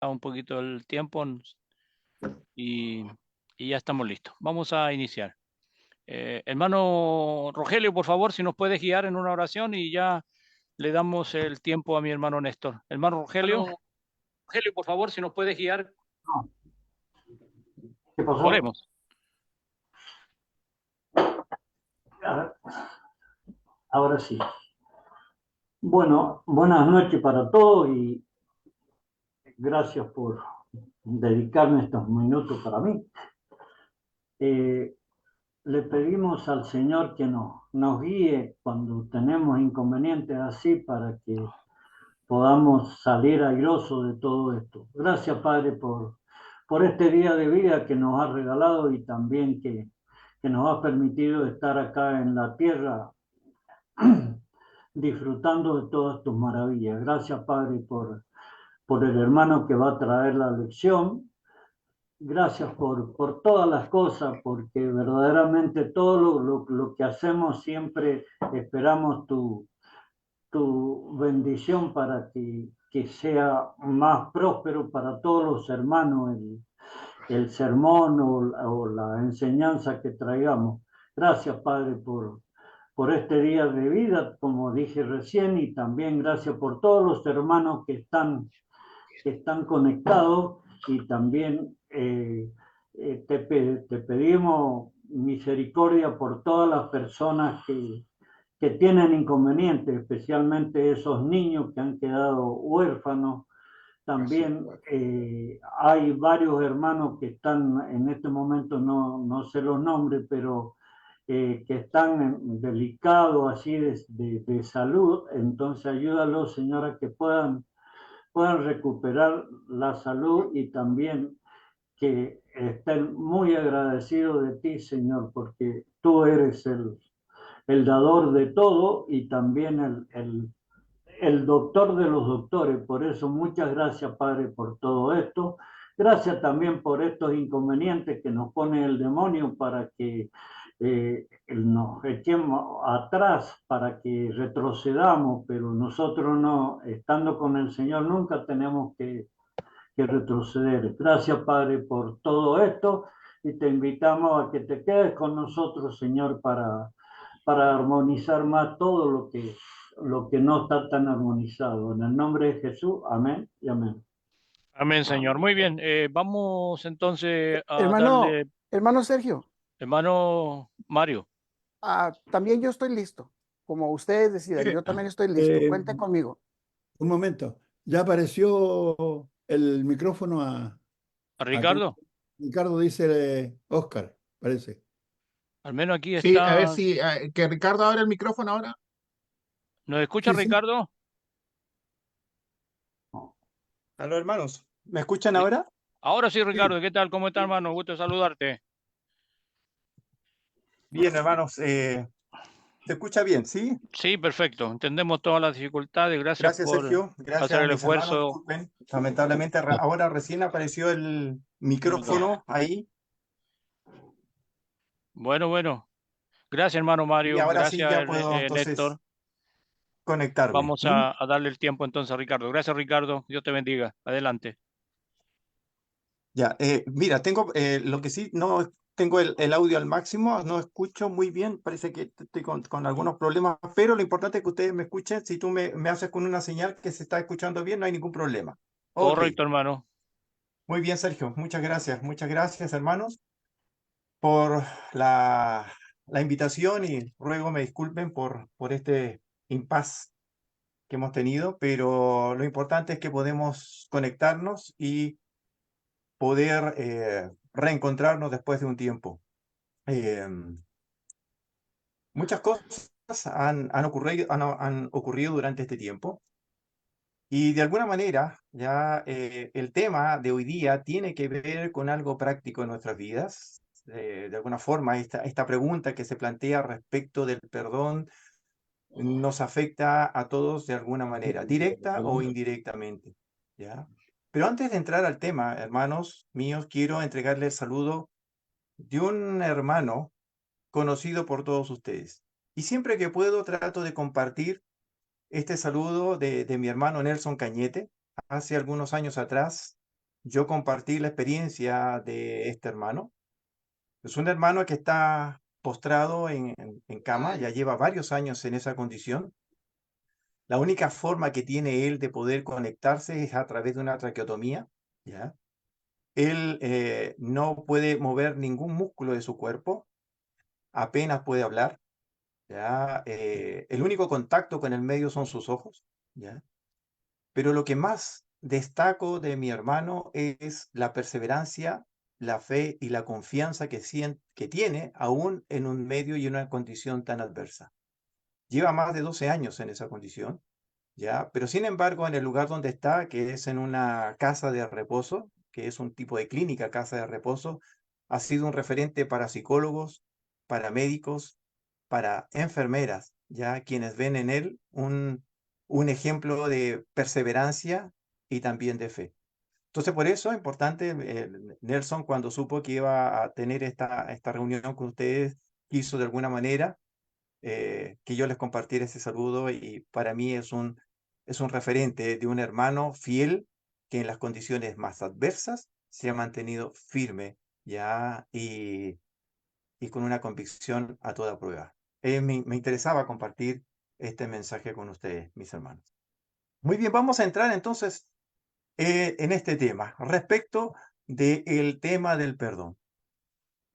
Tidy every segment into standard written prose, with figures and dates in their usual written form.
un poquito el tiempo y, y ya estamos listos. Vamos a iniciar. Hermano Rogelio, por favor, si nos puedes guiar en una oración y ya le damos el tiempo a mi hermano Néstor. Hermano Rogelio, por favor, si nos puedes guiar, No, ¿qué pasó? oremos. Ahora sí. Bueno, buenas noches para todos y gracias por dedicarme estos minutos para mí. Eh, Le pedimos al Señor que nos guíe cuando tenemos inconvenientes así para que podamos salir airosos de todo esto. Gracias, Padre, por este día de vida que nos ha regalado y también que nos ha permitido estar acá en la tierra disfrutando de todas tus maravillas. Gracias, Padre, por el hermano que va a traer la lección. Gracias por todas las cosas, porque verdaderamente todo lo que hacemos siempre esperamos tu bendición para que sea más próspero para todos los hermanos el sermón o la enseñanza que traigamos. Gracias, Padre, por este día de vida, como dije recién, y también gracias por todos los hermanos que están conectados y también te pedimos misericordia por todas las personas que tienen inconvenientes, especialmente esos niños que han quedado huérfanos. También hay varios hermanos que están en este momento, no sé los nombres, pero que están delicados así de salud. Entonces ayúdalos, Señora, que puedan recuperar la salud y también que estén muy agradecidos de ti, Señor, porque tú eres el dador de todo y también el doctor de los doctores. Por eso, muchas gracias, Padre, por todo esto. Gracias también por estos inconvenientes que nos pone el demonio para que nos echemos atrás, para que retrocedamos, pero nosotros no, estando con el Señor, nunca tenemos que retroceder. Gracias, Padre, por todo esto y te invitamos a que te quedes con nosotros, Señor, para armonizar más todo lo que no está tan armonizado. En el nombre de Jesús, amén y amén. Amén, Señor. Muy bien, vamos entonces a Hermano, darle, hermano Sergio, hermano Mario. también yo estoy listo. Como ustedes decidan, yo también estoy listo. Eh, Cuenten conmigo. un momento, ya apareció el micrófono ¿A a ¿cómo? Ricardo? Ricardo dice Oscar, parece. Al menos aquí Sí, a ver está. si que Ricardo abra el micrófono ahora. ¿Nos escucha Sí, sí, Ricardo? Aló, hermanos, ¿me escuchan Sí. ahora? Ahora sí, sí. Ricardo. ¿Qué tal? ¿Cómo está, hermano? Gusto de saludarte. Bien, hermanos, se escucha bien, ¿sí? Sí, perfecto. Entendemos todas las dificultades. Gracias Gracias, por Sergio. hacer Gracias, el mis hermanos. esfuerzo. Disculpen, lamentablemente ahora recién apareció el micrófono ahí Bueno, bueno. Gracias, hermano y Mario. ahora sí Gracias, ya puedo Néstor. entonces conectarme. Vamos a darle el tiempo entonces a Ricardo. Gracias, Ricardo. Dios te bendiga. Adelante. Ya, mira, tengo lo que sí, no tengo el audio al máximo, no escucho muy bien, parece que estoy con algunos problemas, pero lo importante es que ustedes me escuchen. Si tú me haces con una señal que se está escuchando bien, no hay ningún problema. Ok, Correcto, hermano. muy bien, Sergio, muchas gracias, hermanos, por la invitación y ruego me disculpen por este impasse que hemos tenido, pero lo importante es que podemos conectarnos y poder reencontrarnos después de un tiempo. Muchas cosas han ocurrido durante este tiempo y de alguna manera ya el tema de hoy día tiene que ver con algo práctico en nuestras vidas. De alguna forma, esta pregunta que se plantea respecto del perdón nos afecta a todos de alguna manera, directa o indirectamente, ¿ya? Pero antes de entrar al tema, hermanos míos, quiero entregarle el saludo de un hermano conocido por todos ustedes. Y siempre que puedo trato de compartir este saludo de mi hermano Nelson Cañete. Hace algunos años atrás yo compartí la experiencia de este hermano. Es un hermano que está postrado en cama, ya lleva varios años en esa condición. La única forma que tiene él de poder conectarse es a través de una traqueotomía, ¿ya? Él no puede mover ningún músculo de su cuerpo, apenas puede hablar, ¿ya? El único contacto con el medio son sus ojos, ¿ya? Pero lo que más destaco de mi hermano es la perseverancia, la fe y la confianza que tiene aún en un medio y una condición tan adversa. Lleva más de 12 años en esa condición, ¿ya? Pero sin embargo, en el lugar donde está, que es en una casa de reposo, que es un tipo de clínica, casa de reposo, ha sido un referente para psicólogos, para médicos, para enfermeras, ya quienes ven en él un ejemplo de perseverancia y también de fe. Entonces, por eso es importante, Nelson, cuando supo que iba a tener esta reunión con ustedes, quiso de alguna manera que yo les compartiera ese saludo y para mí es un referente de un hermano fiel que en las condiciones más adversas se ha mantenido firme ya y con una convicción a toda prueba. Me interesaba compartir este mensaje con ustedes, mis hermanos. Muy bien, vamos a entrar entonces en este tema respecto del tema del perdón.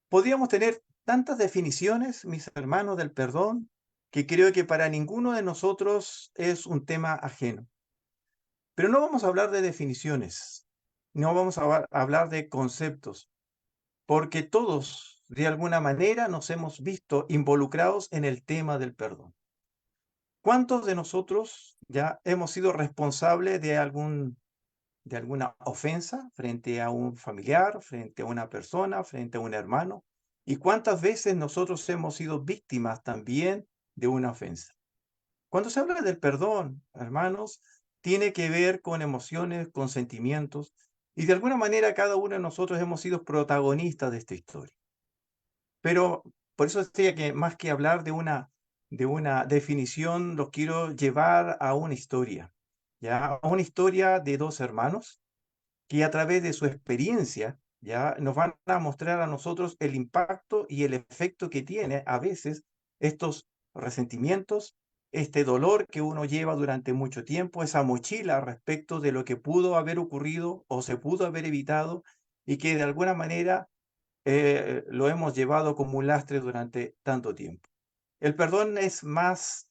Podríamos tener tantas definiciones, mis hermanos, del perdón, que creo que para ninguno de nosotros es un tema ajeno. Pero no vamos a hablar de definiciones, no vamos a hablar de conceptos, porque todos, de alguna manera, nos hemos visto involucrados en el tema del perdón. ¿Cuántos de nosotros ya hemos sido responsables de alguna ofensa frente a un familiar, frente a una persona, frente a un hermano? ¿Y cuántas veces nosotros hemos sido víctimas también de una ofensa? Cuando se habla del perdón, hermanos, tiene que ver con emociones, con sentimientos, y de alguna manera cada uno de nosotros hemos sido protagonistas de esta historia. Pero por eso decía que más que hablar de una definición, los quiero llevar a una historia, ¿ya? A una historia de dos hermanos que a través de su experiencia ya nos van a mostrar a nosotros el impacto y el efecto que tiene a veces estos resentimientos, este dolor que uno lleva durante mucho tiempo, esa mochila respecto de lo que pudo haber ocurrido o se pudo haber evitado y que de alguna manera lo hemos llevado como un lastre durante tanto tiempo. El perdón es más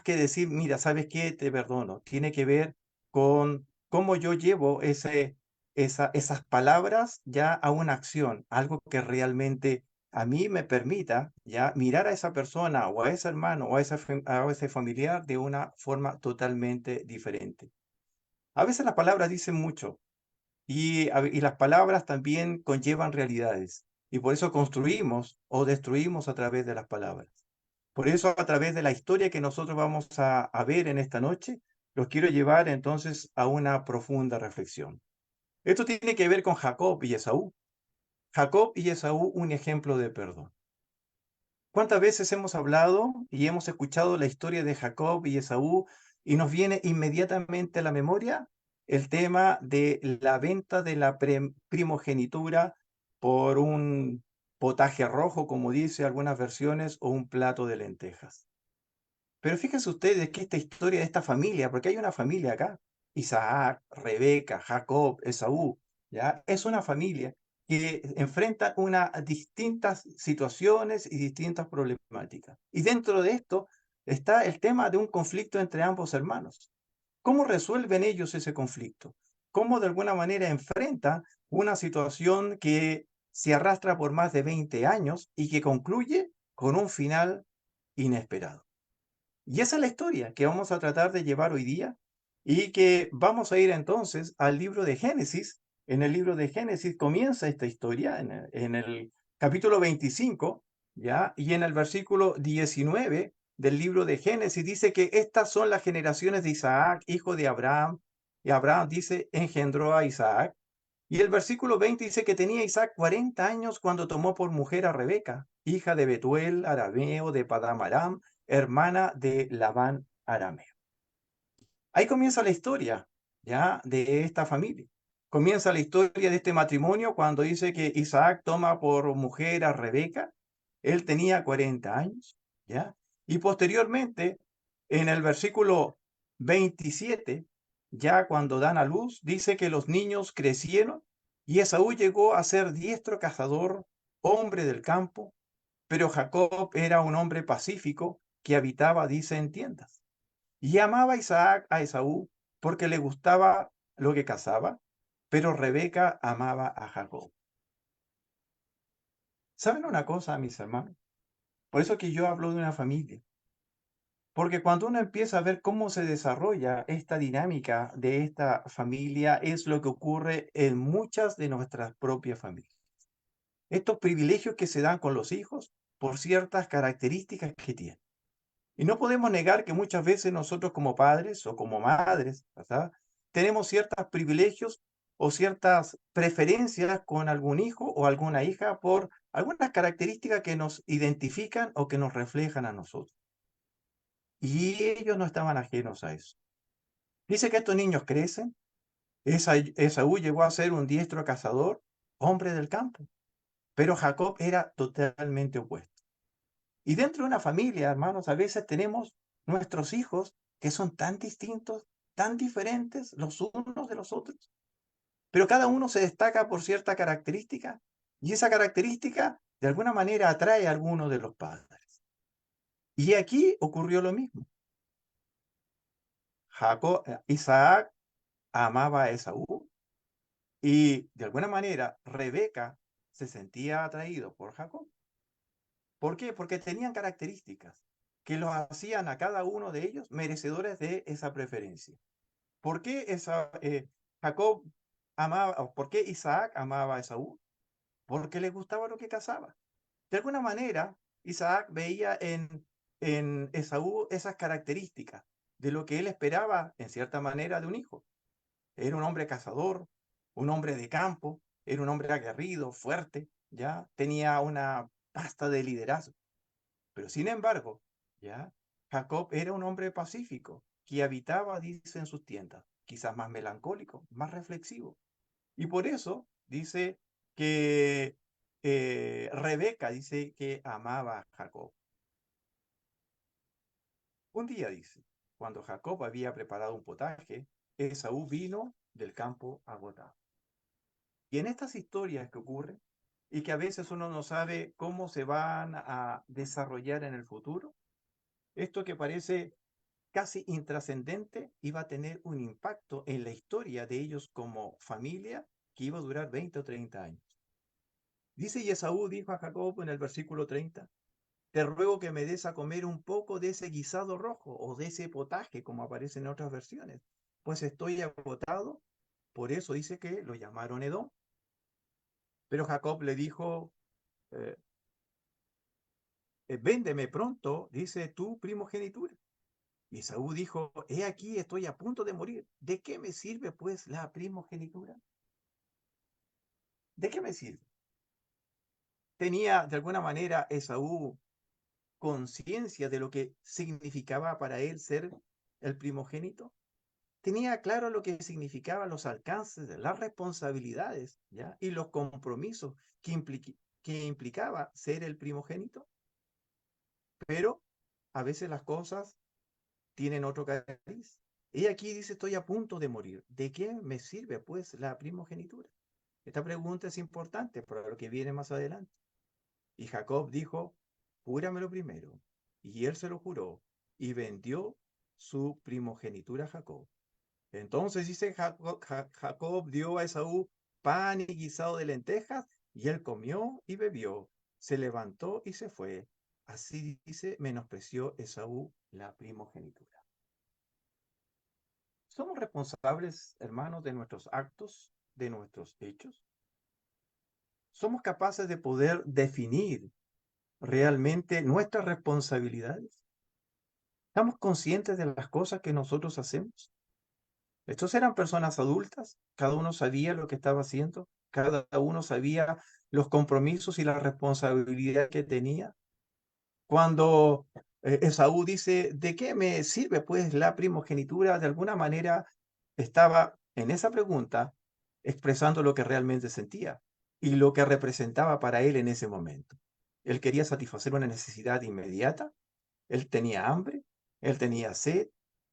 que decir, mira, ¿sabes qué? Te perdono. Tiene que ver con cómo yo llevo esas palabras ya a una acción, algo que realmente a mí me permita ya mirar a esa persona o a ese hermano o a ese familiar de una forma totalmente diferente. A veces las palabras dicen mucho y las palabras también conllevan realidades y por eso construimos o destruimos a través de las palabras. Por eso, a través de la historia que nosotros vamos a ver en esta noche, los quiero llevar entonces a una profunda reflexión. Esto tiene que ver con Jacob y Esaú. Jacob y Esaú, un ejemplo de perdón. ¿Cuántas veces hemos hablado y hemos escuchado la historia de Jacob y Esaú y nos viene inmediatamente a la memoria el tema de la venta de la primogenitura por un potaje rojo, como dice algunas versiones, o un plato de lentejas? Pero fíjense ustedes que esta historia de esta familia, porque hay una familia acá, Isaac, Rebeca, Jacob, Esaú, ¿ya? Es una familia que enfrenta distintas situaciones y distintas problemáticas. Y dentro de esto está el tema de un conflicto entre ambos hermanos. ¿Cómo resuelven ellos ese conflicto? ¿Cómo de alguna manera enfrentan una situación que se arrastra por más de 20 años y que concluye con un final inesperado? Y esa es la historia que vamos a tratar de llevar hoy día y que vamos a ir entonces al libro de Génesis. En el libro de Génesis comienza esta historia en el capítulo 25, ¿ya? Y en el versículo 19 del libro de Génesis dice que estas son las generaciones de Isaac, hijo de Abraham. Y Abraham dice, engendró a Isaac. Y el versículo 20 dice que tenía Isaac 40 años cuando tomó por mujer a Rebeca, hija de Betuel, arameo de Padam Aram, hermana de Labán arameo. Ahí comienza la historia ya de esta familia. comienza la historia de este matrimonio cuando dice que Isaac toma por mujer a Rebeca. Él tenía 40 años, ¿ya? Y posteriormente, en el versículo 27, ya cuando dan a luz, dice que los niños crecieron y Esaú llegó a ser diestro cazador, hombre del campo, pero Jacob era un hombre pacífico que habitaba, dice, en tiendas. Y amaba Isaac a Esaú porque le gustaba lo que cazaba, pero Rebeca amaba a Jacob. ¿Saben una cosa, mis hermanos? Por eso que yo hablo de una familia. Porque cuando uno empieza a ver cómo se desarrolla esta dinámica de esta familia, es lo que ocurre en muchas de nuestras propias familias. Estos privilegios que se dan con los hijos por ciertas características que tienen. Y no podemos negar que muchas veces nosotros como padres o como madres, ¿verdad?, tenemos ciertos privilegios o ciertas preferencias con algún hijo o alguna hija por algunas características que nos identifican o que nos reflejan a nosotros. Y ellos no estaban ajenos a eso. Dice que estos niños crecen. Esaú llegó a ser un diestro cazador, hombre del campo, pero Jacob era totalmente opuesto. Y dentro de una familia, hermanos, a veces tenemos nuestros hijos que son tan distintos, tan diferentes los unos de los otros, pero cada uno se destaca por cierta característica y esa característica de alguna manera atrae a alguno de los padres. Y aquí ocurrió lo mismo. Isaac amaba a Esaú y de alguna manera Rebeca se sentía atraído por Jacob. ¿Por qué? Porque tenían características que los hacían a cada uno de ellos merecedores de esa preferencia. ¿Por qué Jacob por qué Isaac amaba a Esaú? Porque le gustaba lo que cazaba. De alguna manera, Isaac veía en Esaú esas características de lo que él esperaba, en cierta manera, de un hijo. Era un hombre cazador, un hombre de campo, era un hombre aguerrido, fuerte, ya tenía una pasta de liderazgo. Pero sin embargo, ya Jacob era un hombre pacífico que habitaba, dice, en sus tiendas, quizás más melancólico, más reflexivo. Y por eso dice que Rebeca dice que amaba a Jacob. Un día dice, cuando Jacob había preparado un potaje, Esaú vino del campo agotado. Y en estas historias que ocurren, y que a veces uno no sabe cómo se van a desarrollar en el futuro, esto que parece casi intrascendente iba a tener un impacto en la historia de ellos como familia que iba a durar 20 o 30 años. Dice, y Esaú dijo a Jacob en el versículo 30, te ruego que me des a comer un poco de ese guisado rojo o de ese potaje, como aparece en otras versiones, pues estoy agotado. Por eso dice que lo llamaron Edom. Pero Jacob le dijo, véndeme pronto, dice, tu primogenitura. Y Esaú dijo, he aquí, estoy a punto de morir. ¿De qué me sirve, pues, la primogenitura? ¿De qué me sirve? ¿Tenía, de alguna manera, Esaú conciencia de lo que significaba para él ser el primogénito? Tenía claro lo que significaban los alcances, las responsabilidades, ¿ya?, y los compromisos que implicaba ser el primogénito. Pero a veces las cosas tienen otro cariz. Y aquí dice, estoy a punto de morir. ¿De qué me sirve, pues, la primogenitura? Esta pregunta es importante para lo que viene más adelante. Y Jacob dijo, júramelo primero. Y él se lo juró y vendió su primogenitura a Jacob. Entonces dice, Jacob dio a Esaú pan y guisado de lentejas, y él comió y bebió. Se levantó y se fue. Así dice, menospreció Esaú la primogenitura. ¿Somos responsables, hermanos, de nuestros actos, de nuestros hechos? ¿Somos capaces de poder definir realmente nuestras responsabilidades? ¿Estamos conscientes de las cosas que nosotros hacemos? Estos eran personas adultas, cada uno sabía lo que estaba haciendo, cada uno sabía los compromisos y la responsabilidad que tenía. Cuando Esaú dice, ¿de qué me sirve pues la primogenitura? De alguna manera estaba en esa pregunta expresando lo que realmente sentía y lo que representaba para él en ese momento. Él quería satisfacer una necesidad inmediata, él tenía hambre, él tenía sed,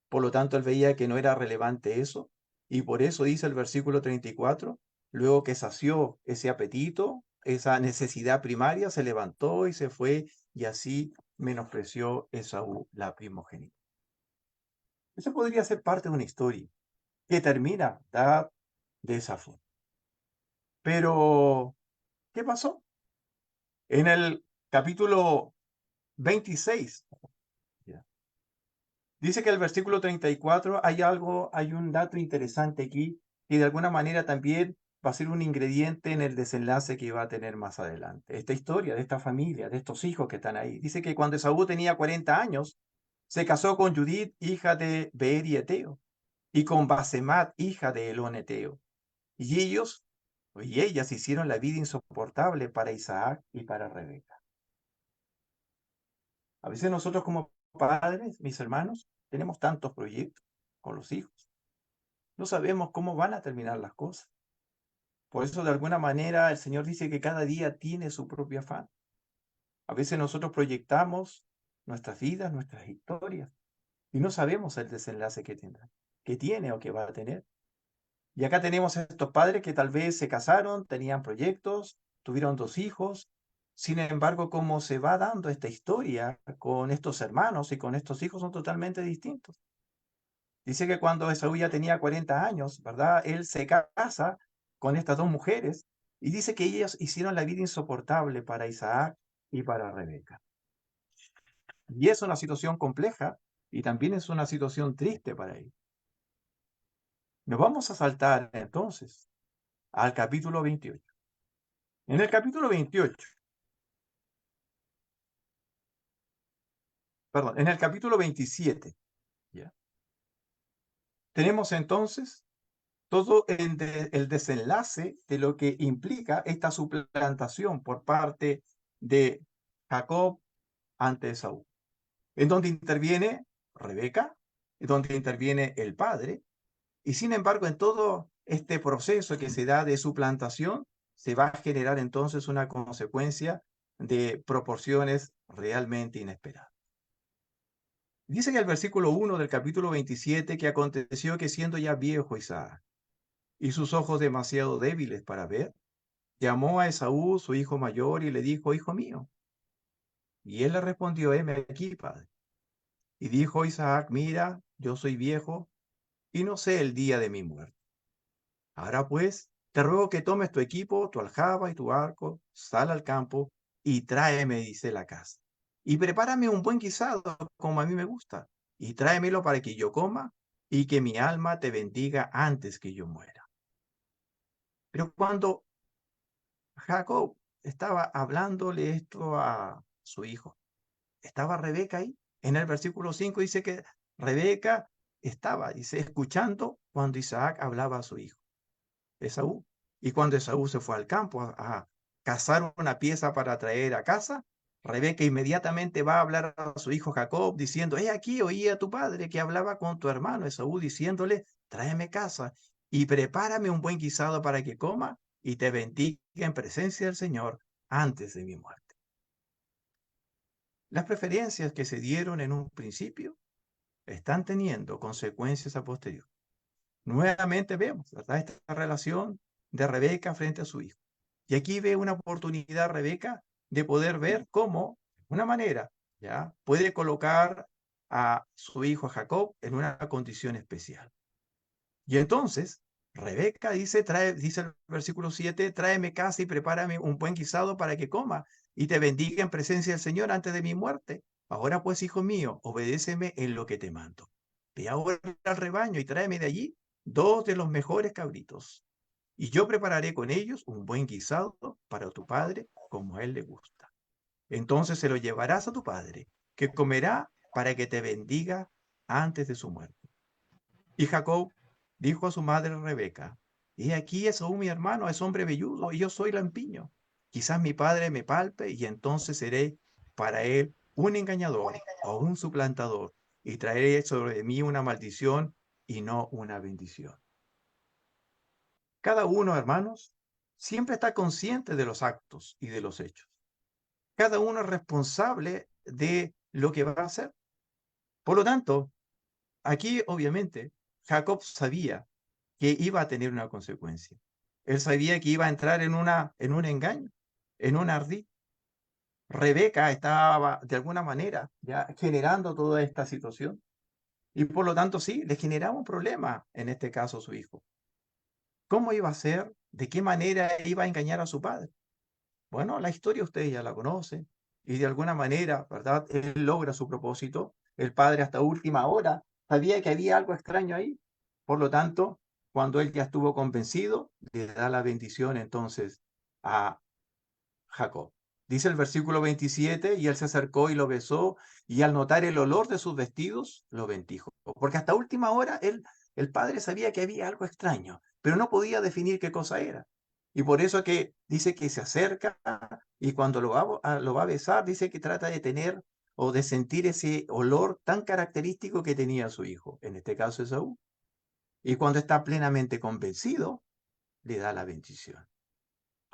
por lo tanto él veía que no era relevante eso, y por eso dice el versículo 34, luego que sació ese apetito, esa necesidad primaria, se levantó y se fue, y así menospreció Esaú la primogénita. Eso podría ser parte de una historia que termina de esa forma. Pero, ¿qué pasó? En el capítulo 26, ¿ya? Dice que el versículo 34 hay un dato interesante aquí, que de alguna manera también va a ser un ingrediente en el desenlace que va a tener más adelante. Esta historia de esta familia, de estos hijos que están ahí. Dice que cuando Esaú tenía 40 años, se casó con Judith, hija de Beeri Eteo, y con Basemat, hija de Elón Eteo. Y ellas hicieron la vida insoportable para Isaac y para Rebeca. A veces nosotros como padres, mis hermanos, tenemos tantos proyectos con los hijos. No sabemos cómo van a terminar las cosas. Por eso, de alguna manera, el Señor dice que cada día tiene su propio afán. A veces nosotros proyectamos nuestras vidas, nuestras historias, y no sabemos el desenlace que tendrá, que tiene o que va a tener. Y acá tenemos a estos padres que tal vez se casaron, tenían proyectos, tuvieron 2 hijos. Sin embargo, cómo se va dando esta historia con estos hermanos y con estos hijos son totalmente distintos. Dice que cuando Esaú ya tenía 40 años, ¿verdad? Él se casa con estas 2 mujeres y dice que ellas hicieron la vida insoportable para Isaac y para Rebeca. Y es una situación compleja y también es una situación triste para ellos. Nos vamos a saltar entonces al capítulo 28. En el capítulo 28, perdón, en el capítulo 27, ¿ya? Tenemos entonces todo el desenlace de lo que implica esta suplantación por parte de Jacob ante Esaú, en donde interviene Rebeca, en donde interviene el padre, y sin embargo en todo este proceso que se da de suplantación, se va a generar entonces una consecuencia de proporciones realmente inesperadas. Dice en el versículo 1 del capítulo 27 que aconteció que siendo ya viejo Isaac, y sus ojos demasiado débiles para ver, llamó a Esaú, su hijo mayor, y le dijo, hijo mío. Y él le respondió, heme aquí, padre. Y dijo Isaac, mira, yo soy viejo, y no sé el día de mi muerte. Ahora pues, te ruego que tomes tu equipo, tu aljaba y tu arco, sal al campo, y tráeme, dice, la casa. Y prepárame un buen guisado, como a mí me gusta, y tráemelo para que yo coma, y que mi alma te bendiga antes que yo muera. Pero cuando Jacob estaba hablándole esto a su hijo, ¿estaba Rebeca ahí? En el versículo 5 dice que Rebeca estaba, dice, escuchando cuando Isaac hablaba a su hijo, Esaú. Y cuando Esaú se fue al campo a cazar una pieza para traer a casa, Rebeca inmediatamente va a hablar a su hijo Jacob diciendo, he aquí, oí a tu padre que hablaba con tu hermano Esaú diciéndole, tráeme casa y prepárame un buen guisado para que coma y te bendiga en presencia del Señor antes de mi muerte. Las preferencias que se dieron en un principio están teniendo consecuencias a posteriori. Nuevamente vemos, ¿verdad?, esta relación de Rebeca frente a su hijo. Y aquí ve una oportunidad Rebeca de poder ver cómo, de una manera, ya puede colocar a su hijo Jacob en una condición especial. Y entonces, Rebeca dice el versículo 7, tráeme casa y prepárame un buen guisado para que coma y te bendiga en presencia del Señor antes de mi muerte. Ahora pues, hijo mío, obedéceme en lo que te mando. Ve ahora al rebaño y tráeme de allí 2 de los mejores cabritos. Y yo prepararé con ellos un buen guisado para tu padre, como a él le gusta. Entonces se lo llevarás a tu padre, que comerá para que te bendiga antes de su muerte. Y Jacob dijo a su madre Rebeca, he aquí Esaú mi hermano es hombre velludo y yo soy lampiño. Quizás mi padre me palpe y entonces seré para él un engañador o un suplantador y traeré sobre mí una maldición y no una bendición. Cada uno, hermanos, siempre está consciente de los actos y de los hechos. Cada uno es responsable de lo que va a hacer. Por lo tanto, aquí obviamente Jacob sabía que iba a tener una consecuencia. Él sabía que iba a entrar en un engaño, en un ardid. Rebeca estaba de alguna manera ya generando toda esta situación y por lo tanto sí, le generaba un problema, en este caso a su hijo. ¿Cómo iba a ser? ¿De qué manera iba a engañar a su padre? Bueno, la historia ustedes ya la conocen y de alguna manera, ¿verdad? Él logra su propósito. El padre hasta última hora sabía que había algo extraño ahí. Por lo tanto, cuando él ya estuvo convencido, le da la bendición entonces a Jacob. Dice el versículo 27, y él se acercó y lo besó, y al notar el olor de sus vestidos, lo bendijo. Porque hasta última hora el padre sabía que había algo extraño, pero no podía definir qué cosa era. Y por eso que dice que se acerca y cuando lo va a besar, dice que trata de tener o de sentir ese olor tan característico que tenía su hijo, en este caso Esaú. Y cuando está plenamente convencido, le da la bendición.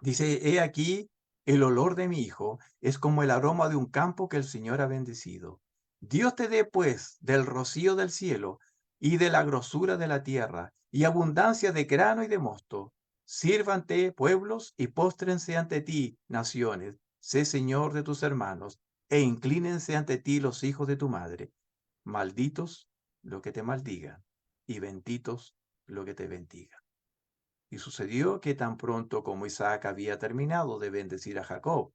Dice, he aquí, el olor de mi hijo es como el aroma de un campo que el Señor ha bendecido. Dios te dé, pues, del rocío del cielo y de la grosura de la tierra y abundancia de grano y de mosto. Sírvante pueblos y póstrense ante ti, naciones. Sé Señor de tus hermanos e inclínense ante ti los hijos de tu madre. Malditos lo que te maldigan y benditos lo que te bendigan. Y sucedió que tan pronto como Isaac había terminado de bendecir a Jacob,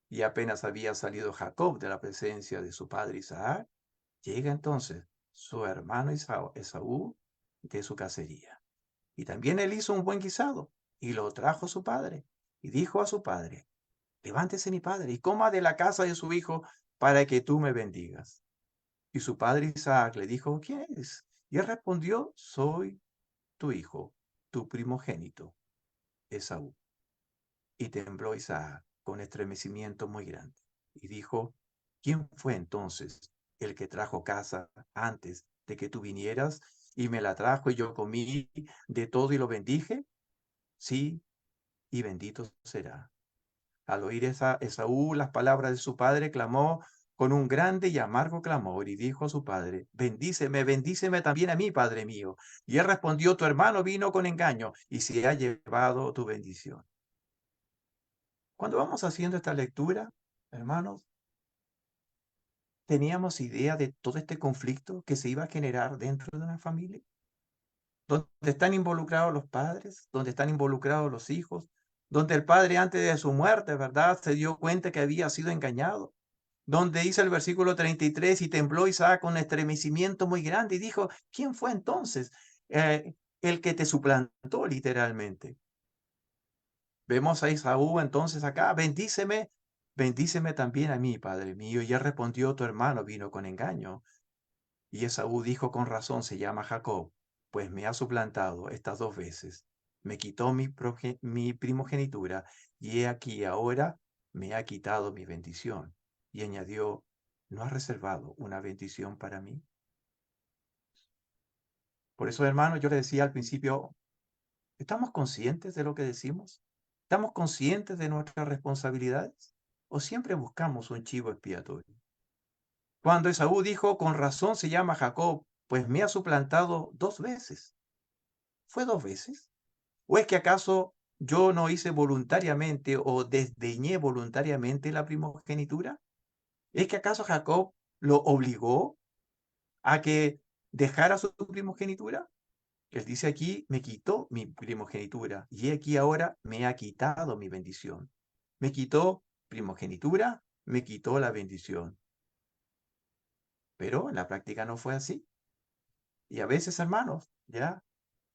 y apenas había salido Jacob de la presencia de su padre Isaac, llega entonces su hermano Esaú de su cacería. Y también él hizo un buen guisado, y lo trajo a su padre, y dijo a su padre, levántese mi padre, y coma de la casa de su hijo, para que tú me bendigas. Y su padre Isaac le dijo, ¿quién es? Y él respondió, soy tu hijo, tu primogénito, Esaú. Y tembló Isaac con estremecimiento muy grande. Y dijo, ¿quién fue entonces el que trajo casa antes de que tú vinieras? Y me la trajo y yo comí de todo y lo bendije. Sí, y bendito será. Al oír Esaú las palabras de su padre, clamó con un grande y amargo clamor y dijo a su padre, bendíceme, bendíceme también a mí, padre mío. Y él respondió, tu hermano vino con engaño y se ha llevado tu bendición. Cuando vamos haciendo esta lectura, hermanos, teníamos idea de todo este conflicto que se iba a generar dentro de una familia, donde están involucrados los padres, donde están involucrados los hijos, donde el padre antes de su muerte, ¿verdad?, se dio cuenta que había sido engañado, donde dice el versículo 33, y tembló Isaac con estremecimiento muy grande y dijo, ¿quién fue entonces el que te suplantó literalmente? Vemos a Esaú entonces acá, bendíceme, bendíceme también a mí, padre mío. Y él respondió, tu hermano vino con engaño. Y Esaú dijo, con razón se llama Jacob, pues me ha suplantado estas 2 veces. Me quitó mi primogenitura, y he aquí ahora me ha quitado mi bendición. Y añadió, ¿no has reservado una bendición para mí? Por eso, hermano, yo le decía al principio, ¿estamos conscientes de lo que decimos? ¿Estamos conscientes de nuestras responsabilidades? ¿O siempre buscamos un chivo expiatorio? Cuando Esaú dijo, con razón se llama Jacob, pues me ha suplantado 2 veces. ¿Fue 2 veces? ¿O es que acaso yo no hice voluntariamente o desdeñé voluntariamente la primogenitura? ¿Es que acaso Jacob lo obligó a que dejara su primogenitura? Él dice aquí, me quitó mi primogenitura y aquí ahora me ha quitado mi bendición. Me quitó primogenitura, me quitó la bendición. Pero en la práctica no fue así. Y a veces, hermanos, ya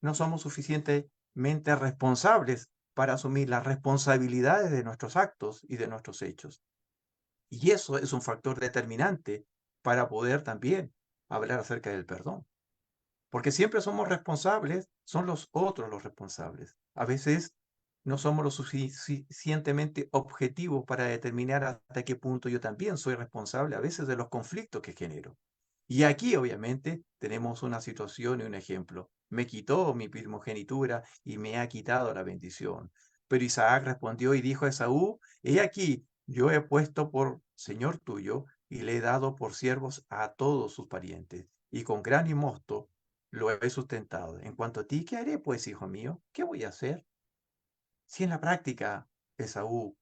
no somos suficientemente responsables para asumir las responsabilidades de nuestros actos y de nuestros hechos. Y eso es un factor determinante para poder también hablar acerca del perdón. Porque siempre somos responsables, son los otros los responsables. A veces no somos lo suficientemente objetivos para determinar hasta qué punto yo también soy responsable a veces de los conflictos que genero. Y aquí obviamente tenemos una situación y un ejemplo. me quitó mi primogenitura y me ha quitado la bendición. Pero Isaac respondió y dijo a Esaú, he aquí, yo he puesto por señor tuyo y le he dado por siervos a todos sus parientes, y con gran y mosto lo he sustentado. En cuanto a ti, ¿qué haré, pues, hijo mío? ¿Qué voy a hacer? Si en la práctica, Esaú,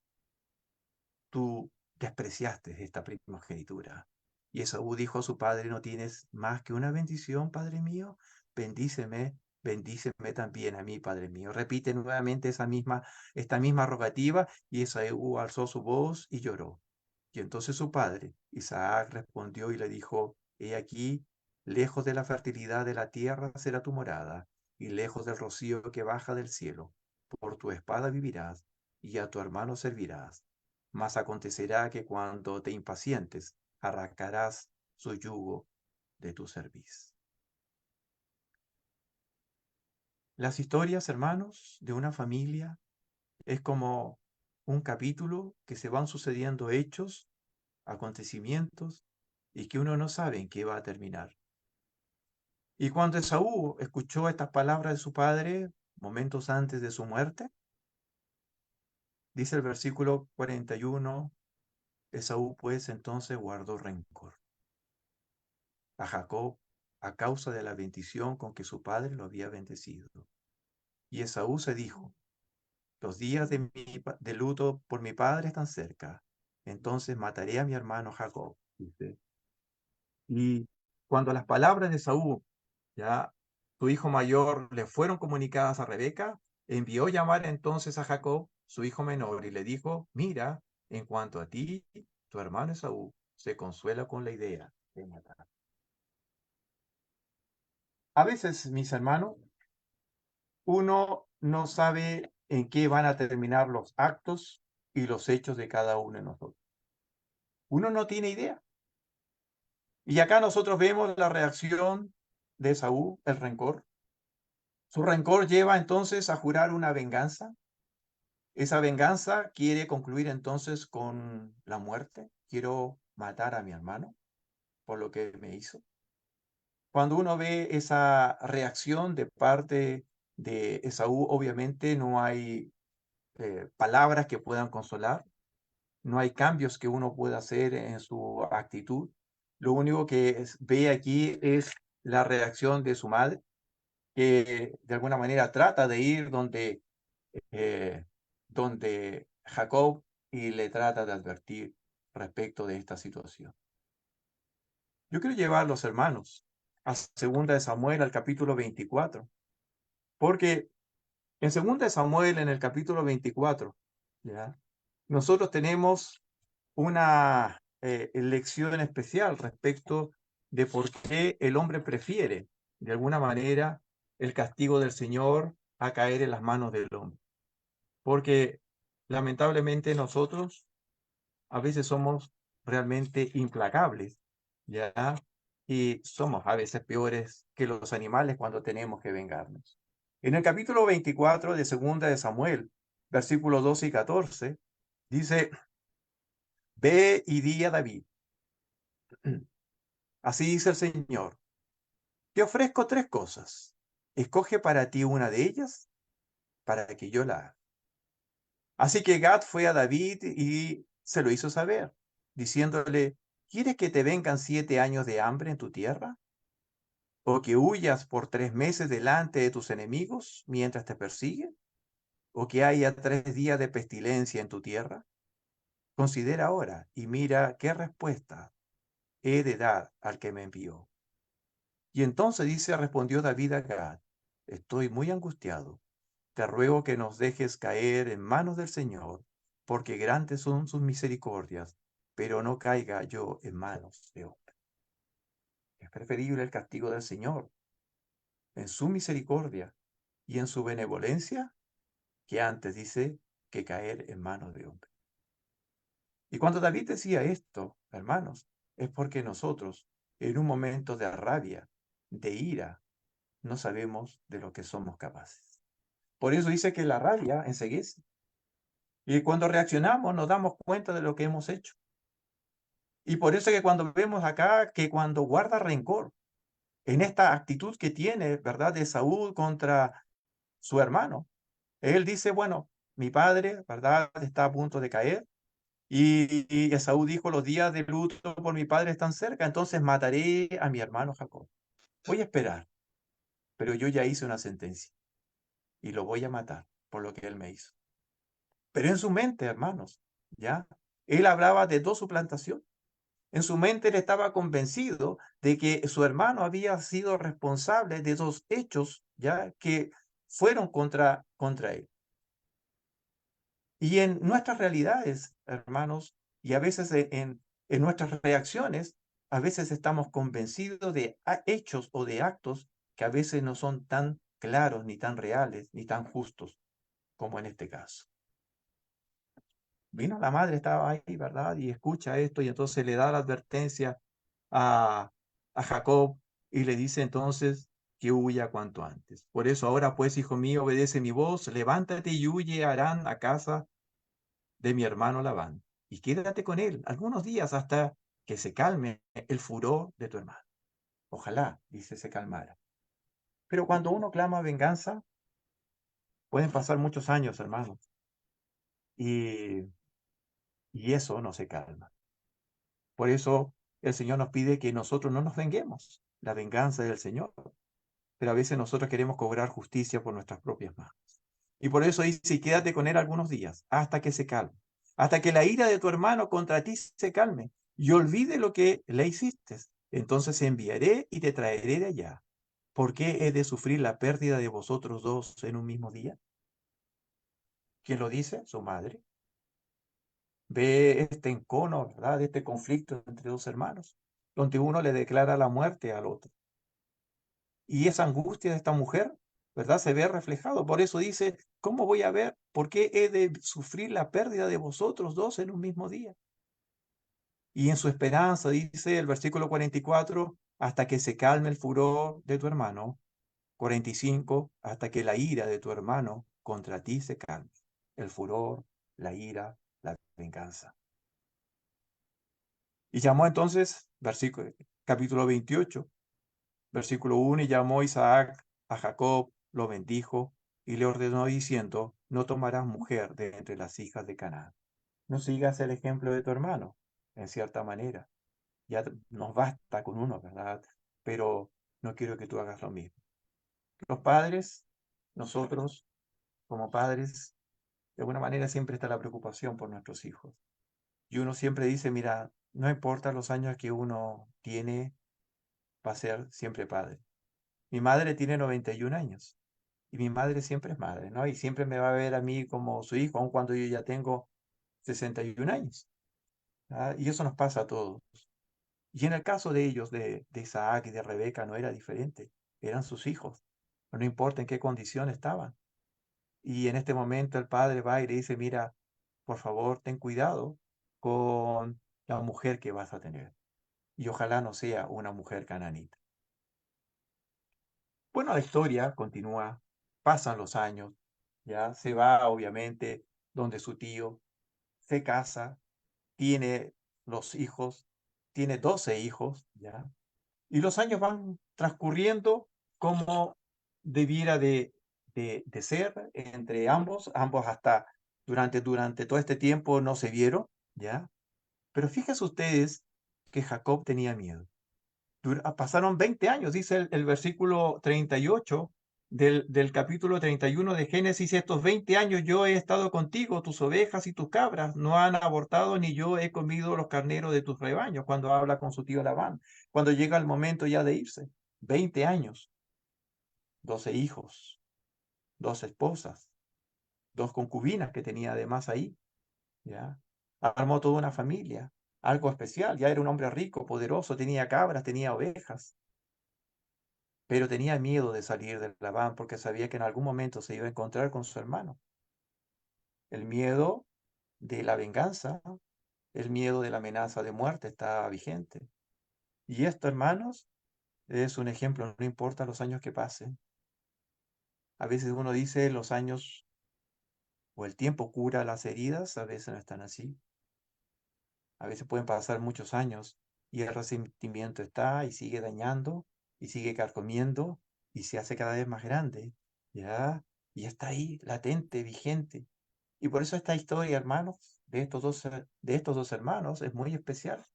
tú despreciaste esta primogenitura. Y Esaú dijo a su padre, ¿no tienes más que una bendición, padre mío? Bendíceme, bendíceme también a mí, padre mío. Repite nuevamente esta misma rogativa, y Esaú alzó su voz y lloró. Y entonces su padre, Isaac, respondió y le dijo, he aquí, lejos de la fertilidad de la tierra será tu morada, y lejos del rocío que baja del cielo. Por tu espada vivirás, y a tu hermano servirás. Mas acontecerá que cuando te impacientes, arrancarás su yugo de tu cerviz. Las historias, hermanos, de una familia es como un capítulo que se van sucediendo hechos, acontecimientos, y que uno no sabe en qué va a terminar. Y cuando Esaú escuchó estas palabras de su padre, momentos antes de su muerte, dice el versículo 41, Esaú pues entonces guardó rencor a Jacob a causa de la bendición con que su padre lo había bendecido. Y Esaú se dijo, los días de luto por mi padre están cerca, entonces mataré a mi hermano Jacob. Dice. Y cuando las palabras de Esaú, ya su hijo mayor, le fueron comunicadas a Rebeca, envió llamar entonces a Jacob, su hijo menor, y le dijo, mira, en cuanto a ti, tu hermano Esaú se consuela con la idea de matar. A veces, mis hermanos, uno no sabe en qué van a terminar los actos y los hechos de cada uno de nosotros. Uno no tiene idea. Y acá nosotros vemos la reacción de Esaú, el rencor. Su rencor lleva entonces a jurar una venganza. Esa venganza quiere concluir entonces con la muerte. Quiero matar a mi hermano por lo que me hizo. Cuando uno ve esa reacción de parte de Esaú, obviamente no hay palabras que puedan consolar, no hay cambios que uno pueda hacer en su actitud. Lo único que ve aquí es la reacción de su madre, que de alguna manera trata de ir donde Jacob y le trata de advertir respecto de esta situación. Yo quiero llevar a los hermanos a 2 de Samuel, al capítulo 24, porque en 2 de Samuel, en el capítulo 24, ¿ya? Nosotros tenemos una lección especial respecto de por qué el hombre prefiere, de alguna manera, el castigo del Señor a caer en las manos del hombre. Porque lamentablemente nosotros a veces somos realmente implacables, ¿ya? Y somos a veces peores que los animales cuando tenemos que vengarnos. En el capítulo 24 de 2 de Samuel, versículos 12 y 14, dice, ve y di a David, así dice el Señor, te ofrezco 3 cosas, escoge para ti una de ellas para que yo la haga. Así que Gad fue a David y se lo hizo saber, diciéndole, ¿quieres que te vengan 7 años de hambre en tu tierra? ¿O que huyas por 3 meses delante de tus enemigos mientras te persiguen? ¿O que haya 3 días de pestilencia en tu tierra? Considera ahora y mira qué respuesta he de dar al que me envió. Y entonces respondió David a Gad, estoy muy angustiado. Te ruego que nos dejes caer en manos del Señor, porque grandes son sus misericordias, pero no caiga yo en manos de hombre. Es preferible el castigo del Señor, en su misericordia y en su benevolencia, que antes dice que caer en manos de hombre. Y cuando David decía esto, hermanos, es porque nosotros, en un momento de rabia, de ira, no sabemos de lo que somos capaces. Por eso dice que la rabia enceguece. Y cuando reaccionamos nos damos cuenta de lo que hemos hecho. Y por eso que cuando vemos acá que cuando guarda rencor, en esta actitud que tiene, ¿verdad?, de Esaú contra su hermano. Él dice, bueno, mi padre, ¿verdad?, está a punto de caer. Y Esaú dijo, los días de luto por mi padre están cerca, entonces mataré a mi hermano Jacob. Voy a esperar, pero yo ya hice una sentencia y lo voy a matar por lo que él me hizo. Pero en su mente, hermanos, ¿ya? Él hablaba de dos suplantación. En su mente él estaba convencido de que su hermano había sido responsable de dos hechos, ¿ya?, que fueron contra él. Y en nuestras realidades, hermanos, y a veces en nuestras reacciones, a veces estamos convencidos de hechos o de actos que a veces no son tan claros, ni tan reales, ni tan justos, como en este caso. Vino la madre, estaba ahí, ¿verdad? Y escucha esto, y entonces le da la advertencia a Jacob, y le dice entonces que huya cuanto antes. Por eso ahora, pues, hijo mío, obedece mi voz, levántate y huye a Harán, a casa de mi hermano Labán, y quédate con él algunos días hasta que se calme el furor de tu hermano. Ojalá, dice, se calmara. Pero cuando uno clama venganza, pueden pasar muchos años, hermanos, y eso no se calma. Por eso el Señor nos pide que nosotros no nos venguemos. La venganza es del Señor. Pero a veces nosotros queremos cobrar justicia por nuestras propias manos. Y por eso dice, quédate con él algunos días, hasta que se calme. Hasta que la ira de tu hermano contra ti se calme y olvide lo que le hiciste. Entonces enviaré y te traeré de allá. ¿Por qué he de sufrir la pérdida de vosotros dos en un mismo día? ¿Quién lo dice? Su madre. Ve este encono, ¿verdad?, este conflicto entre dos hermanos, donde uno le declara la muerte al otro. Y esa angustia de esta mujer, ¿verdad?, se ve reflejado. Por eso dice, ¿cómo voy a ver? ¿Por qué he de sufrir la pérdida de vosotros dos en un mismo día? Y en su esperanza, dice el versículo 44, hasta que se calme el furor de tu hermano. 45, hasta que la ira de tu hermano contra ti se calme. El furor, la ira, la venganza. Y llamó entonces, capítulo 28, versículo 1, y llamó Isaac a Jacob, lo bendijo y le ordenó diciendo, no tomarás mujer de entre las hijas de Canaán. No sigas el ejemplo de tu hermano, en cierta manera. Ya nos basta con uno, ¿verdad? Pero no quiero que tú hagas lo mismo. Los padres, nosotros como padres, de alguna manera siempre está la preocupación por nuestros hijos. Y uno siempre dice, mira, no importa los años que uno tiene, va a ser siempre padre. Mi madre tiene 91 años y mi madre siempre es madre, ¿no? Y siempre me va a ver a mí como su hijo, aun cuando yo ya tengo 61 años. ¿Ah? Y eso nos pasa a todos. Y en el caso de ellos, de Isaac y de Rebeca, no era diferente. Eran sus hijos. No importa en qué condición estaban. Y en este momento el padre va y le dice, mira, por favor, ten cuidado con la mujer que vas a tener. Y ojalá no sea una mujer cananita. Bueno, la historia continúa, pasan los años, ya se va obviamente donde su tío, se casa, tiene los hijos, tiene 12 hijos, ya, y los años van transcurriendo como debiera de ser entre ambos hasta durante todo este tiempo no se vieron, ya, pero fíjense ustedes que Jacob tenía miedo. Pasaron 20 años, dice el versículo 38 del capítulo 31 de Génesis, estos 20 años yo he estado contigo, tus ovejas y tus cabras no han abortado, ni yo he comido los carneros de tus rebaños, cuando habla con su tío Labán, cuando llega el momento ya de irse. 20 años, 12 hijos, 2 esposas, 2 concubinas que tenía además ahí, ¿ya? Armó toda una familia, algo especial, ya era un hombre rico, poderoso, tenía cabras, tenía ovejas. Pero tenía miedo de salir de Labán porque sabía que en algún momento se iba a encontrar con su hermano. El miedo de la venganza, el miedo de la amenaza de muerte está vigente. Y esto, hermanos, es un ejemplo, no importa los años que pasen. A veces uno dice los años o el tiempo cura las heridas, a veces no están así. A veces pueden pasar muchos años y el resentimiento está y sigue dañando y sigue carcomiendo y se hace cada vez más grande, ¿ya? Y está ahí, latente, vigente. Y por eso esta historia, hermanos, de estos dos hermanos es muy especial.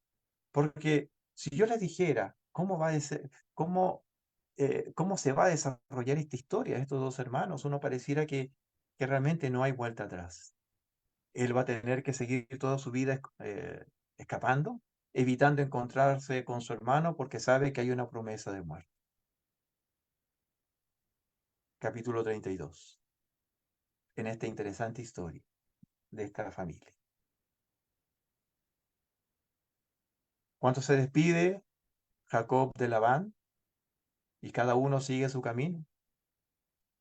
Porque si yo les dijera cómo va a ser, cómo se va a desarrollar esta historia de estos dos hermanos, uno pareciera que realmente no hay vuelta atrás. Él va a tener que seguir toda su vida escapando, evitando encontrarse con su hermano porque sabe que hay una promesa de muerte. Capítulo 32. En esta interesante historia de esta familia. Cuando se despide Jacob de Labán y cada uno sigue su camino,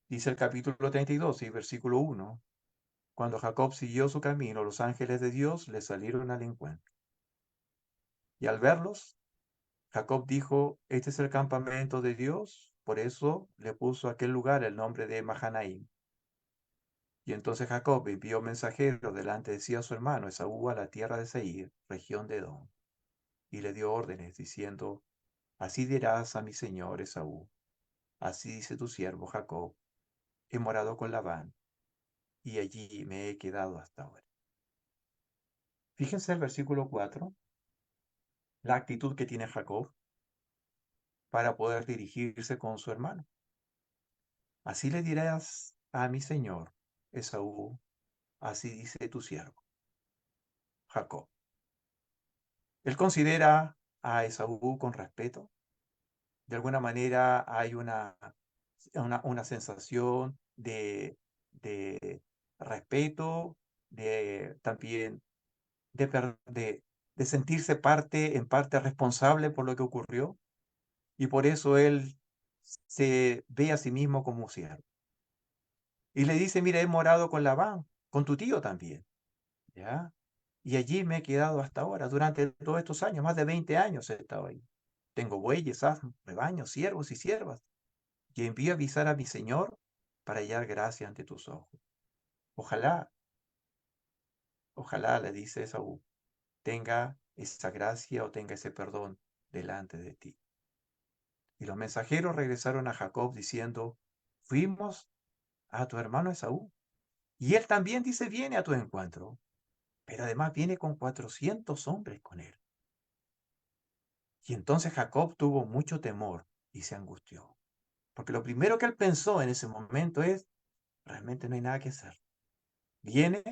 dice el capítulo 32 y versículo 1. Cuando Jacob siguió su camino, los ángeles de Dios le salieron al encuentro. Y al verlos, Jacob dijo, este es el campamento de Dios, por eso le puso a aquel lugar el nombre de Mahanaim. Y entonces Jacob envió mensajeros delante de sí a su hermano Esaú a la tierra de Seir, región de Edom, y le dio órdenes diciendo, así dirás a mi señor Esaú, así dice tu siervo Jacob, he morado con Labán, y allí me he quedado hasta ahora. Fíjense el versículo 4, la actitud que tiene Jacob para poder dirigirse con su hermano. Así le dirás a mi señor Esaú, así dice tu siervo Jacob. Él considera a Esaú con respeto. De alguna manera hay una sensación de respeto, también de sentirse en parte responsable por lo que ocurrió. Y por eso él se ve a sí mismo como siervo. Y le dice, mira, he morado con Labán, con tu tío también, ¿ya? Y allí me he quedado hasta ahora, durante todos estos años, más de 20 años he estado ahí. Tengo bueyes, asnos, rebaños, siervos y siervas. Y envío a avisar a mi Señor para hallar gracia ante tus ojos. Ojalá, ojalá, le dice Esaú, tenga esa gracia o tenga ese perdón delante de ti. Y los mensajeros regresaron a Jacob diciendo, fuimos a tu hermano Esaú. Y él también dice, viene a tu encuentro, pero además viene con 400 hombres con él. Y entonces Jacob tuvo mucho temor y se angustió, porque lo primero que él pensó en ese momento es, realmente no hay nada que hacer. Viene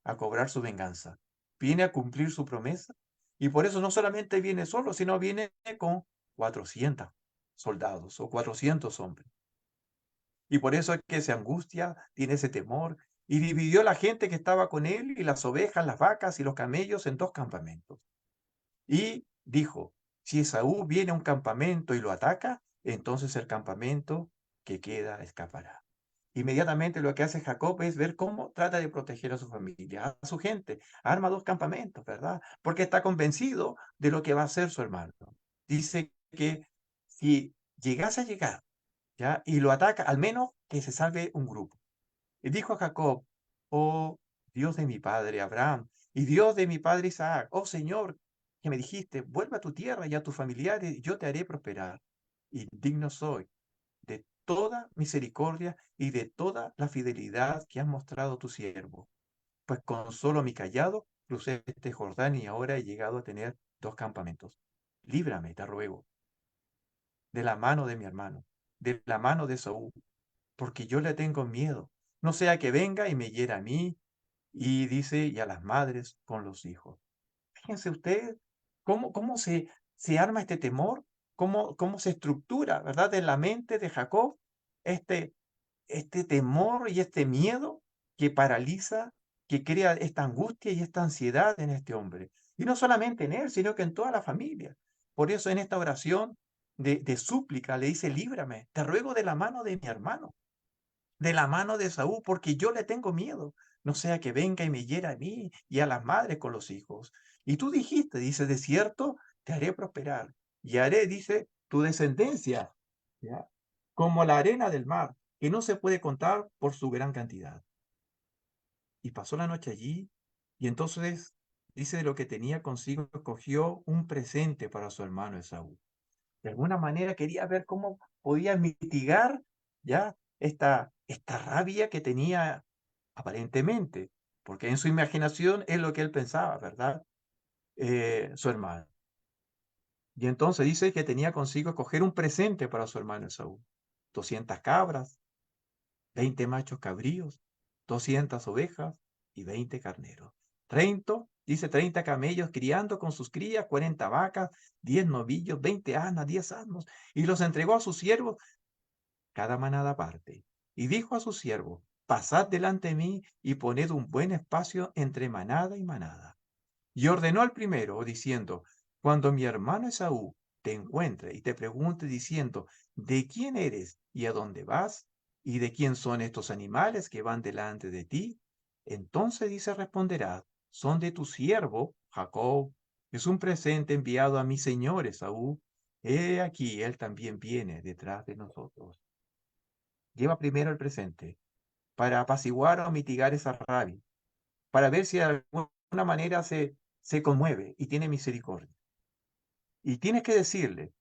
a cobrar su venganza, viene a cumplir su promesa, y por eso no solamente viene solo, sino viene con 400 soldados o 400 hombres. Y por eso es que se angustia, tiene ese temor, y dividió la gente que estaba con él, y las ovejas, las vacas y los camellos en 2 campamentos. Y dijo, si Esaú viene a un campamento y lo ataca, entonces el campamento que queda escapará. Inmediatamente lo que hace Jacob es ver cómo trata de proteger a su familia, a su gente. Arma 2 campamentos, ¿verdad? Porque está convencido de lo que va a hacer su hermano. Dice que si llegase a llegar, ¿ya? Y lo ataca, al menos que se salve un grupo. Y dijo a Jacob, oh Dios de mi padre Abraham y Dios de mi padre Isaac, oh Señor, que me dijiste, vuelve a tu tierra y a tus familiares, y yo te haré prosperar. Y digno soy de toda misericordia y de toda la fidelidad que has mostrado tu siervo. Pues con solo mi callado crucé este Jordán y ahora he llegado a tener 2 campamentos. Líbrame, te ruego, de la mano de mi hermano, de la mano de Saúl, porque yo le tengo miedo, no sea que venga y me hiera a mí, y dice, y a las madres con los hijos. Fíjense ustedes cómo se arma este temor, cómo se estructura, ¿verdad? En la mente de Jacob, este, este temor y este miedo que paraliza, que crea esta angustia y esta ansiedad en este hombre. Y no solamente en él, sino que en toda la familia. Por eso en esta oración de súplica le dice, líbrame, te ruego de la mano de mi hermano, de la mano de Saúl, porque yo le tengo miedo, no sea que venga y me hiera a mí y a las madres con los hijos. Y tú dijiste, dice, de cierto, te haré prosperar y haré, dice, tu descendencia, ¿ya? Como la arena del mar, que no se puede contar por su gran cantidad. Y pasó la noche allí, y entonces, dice, de lo que tenía consigo, escogió un presente para su hermano Esaú. de alguna manera quería ver cómo podía mitigar ya esta rabia que tenía aparentemente, porque en su imaginación es lo que él pensaba, ¿verdad? Su hermano. Y entonces dice que tenía consigo escoger un presente para su hermano Esaú. 200 cabras, 20 machos cabríos, 200 ovejas y 20 carneros. 30 camellos criando con sus crías, 40 vacas, 10 novillos, 20 asnas, 10 asnos, y los entregó a sus siervos, cada manada aparte. Y dijo a sus siervos, pasad delante de mí y poned un buen espacio entre manada y manada. Y ordenó al primero, diciendo, cuando mi hermano Esaú te encuentre y te pregunte diciendo, ¿de quién eres y a dónde vas? ¿Y de quién son estos animales que van delante de ti? Entonces dice, responderás, son de tu siervo, Jacob. Es un presente enviado a mi señor Esaú. He aquí, él también viene detrás de nosotros. Lleva primero el presente para apaciguar o mitigar esa rabia, para ver si de alguna manera se conmueve y tiene misericordia. Y tienes que decirle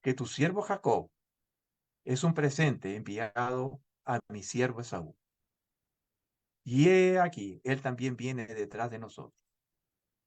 que tu siervo Jacob es un presente enviado a mi siervo Esaú. Y he aquí, él también viene detrás de nosotros.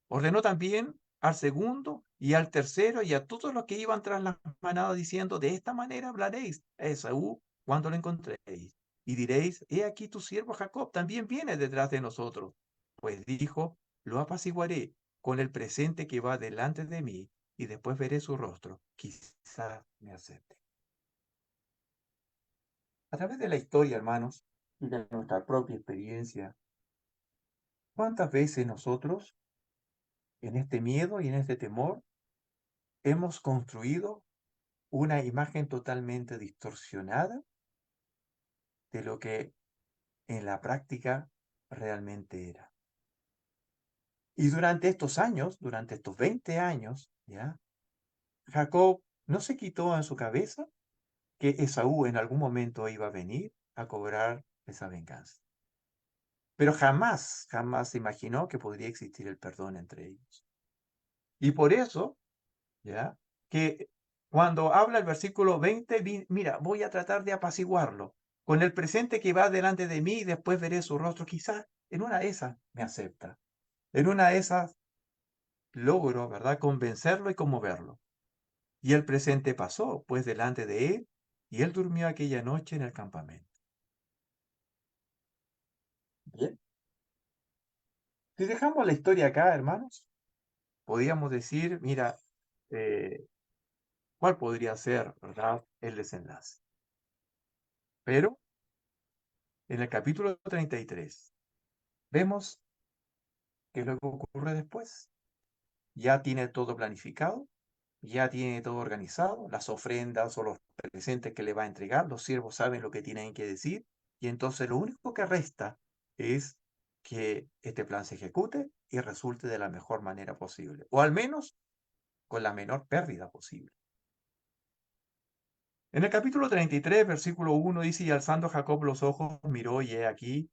Ordenó también al segundo y al tercero y a todos los que iban tras las manadas diciendo, de esta manera hablaréis a Esaú cuando lo encontréis. Y diréis, he aquí tu siervo Jacob también viene detrás de nosotros. Pues dijo, lo apaciguaré con el presente que va delante de mí y después veré su rostro. Quizás me acepte. A través de la historia, hermanos, y de nuestra propia experiencia, ¿cuántas veces nosotros, en este miedo y en este temor, hemos construido una imagen totalmente distorsionada de lo que en la práctica realmente era? Y durante estos años, durante estos 20 años, ¿ya? Jacob no se quitó en su cabeza que Esaú en algún momento iba a venir a cobrar esa venganza. Pero jamás, jamás se imaginó que podría existir el perdón entre ellos. Y por eso, ¿ya? Que cuando habla el versículo 20, mira, voy a tratar de apaciguarlo con el presente que va delante de mí y después veré su rostro. Quizás en una de esas me acepta. En una de esas logro, ¿verdad?, convencerlo y conmoverlo. Y el presente pasó, pues, delante de él, y él durmió aquella noche en el campamento. Bien. Si dejamos la historia acá, hermanos, podríamos decir, mira, ¿cuál podría ser, verdad, el desenlace? Pero en el capítulo 33 vemos que luego ocurre después. Ya tiene todo planificado, ya tiene todo organizado, las ofrendas o los presentes que le va a entregar, los siervos saben lo que tienen que decir, y entonces lo único que resta es que este plan se ejecute y resulte de la mejor manera posible, o al menos con la menor pérdida posible. En el capítulo 33, versículo 1 dice, y alzando Jacob los ojos, miró y he aquí,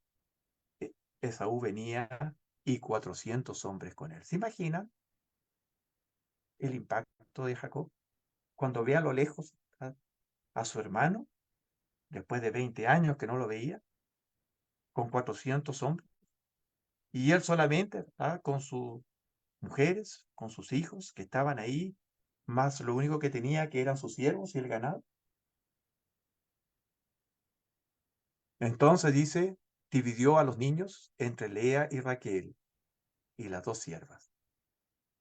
Esaú venía y 400 hombres con él. ¿Se imaginan el impacto de Jacob cuando ve a lo lejos a su hermano, después de 20 años que no lo veía, con 400 hombres, y él solamente, con sus mujeres, con sus hijos que estaban ahí, más lo único que tenía que eran sus siervos y el ganado? Entonces dice, dividió a los niños entre Lea y Raquel y las dos siervas.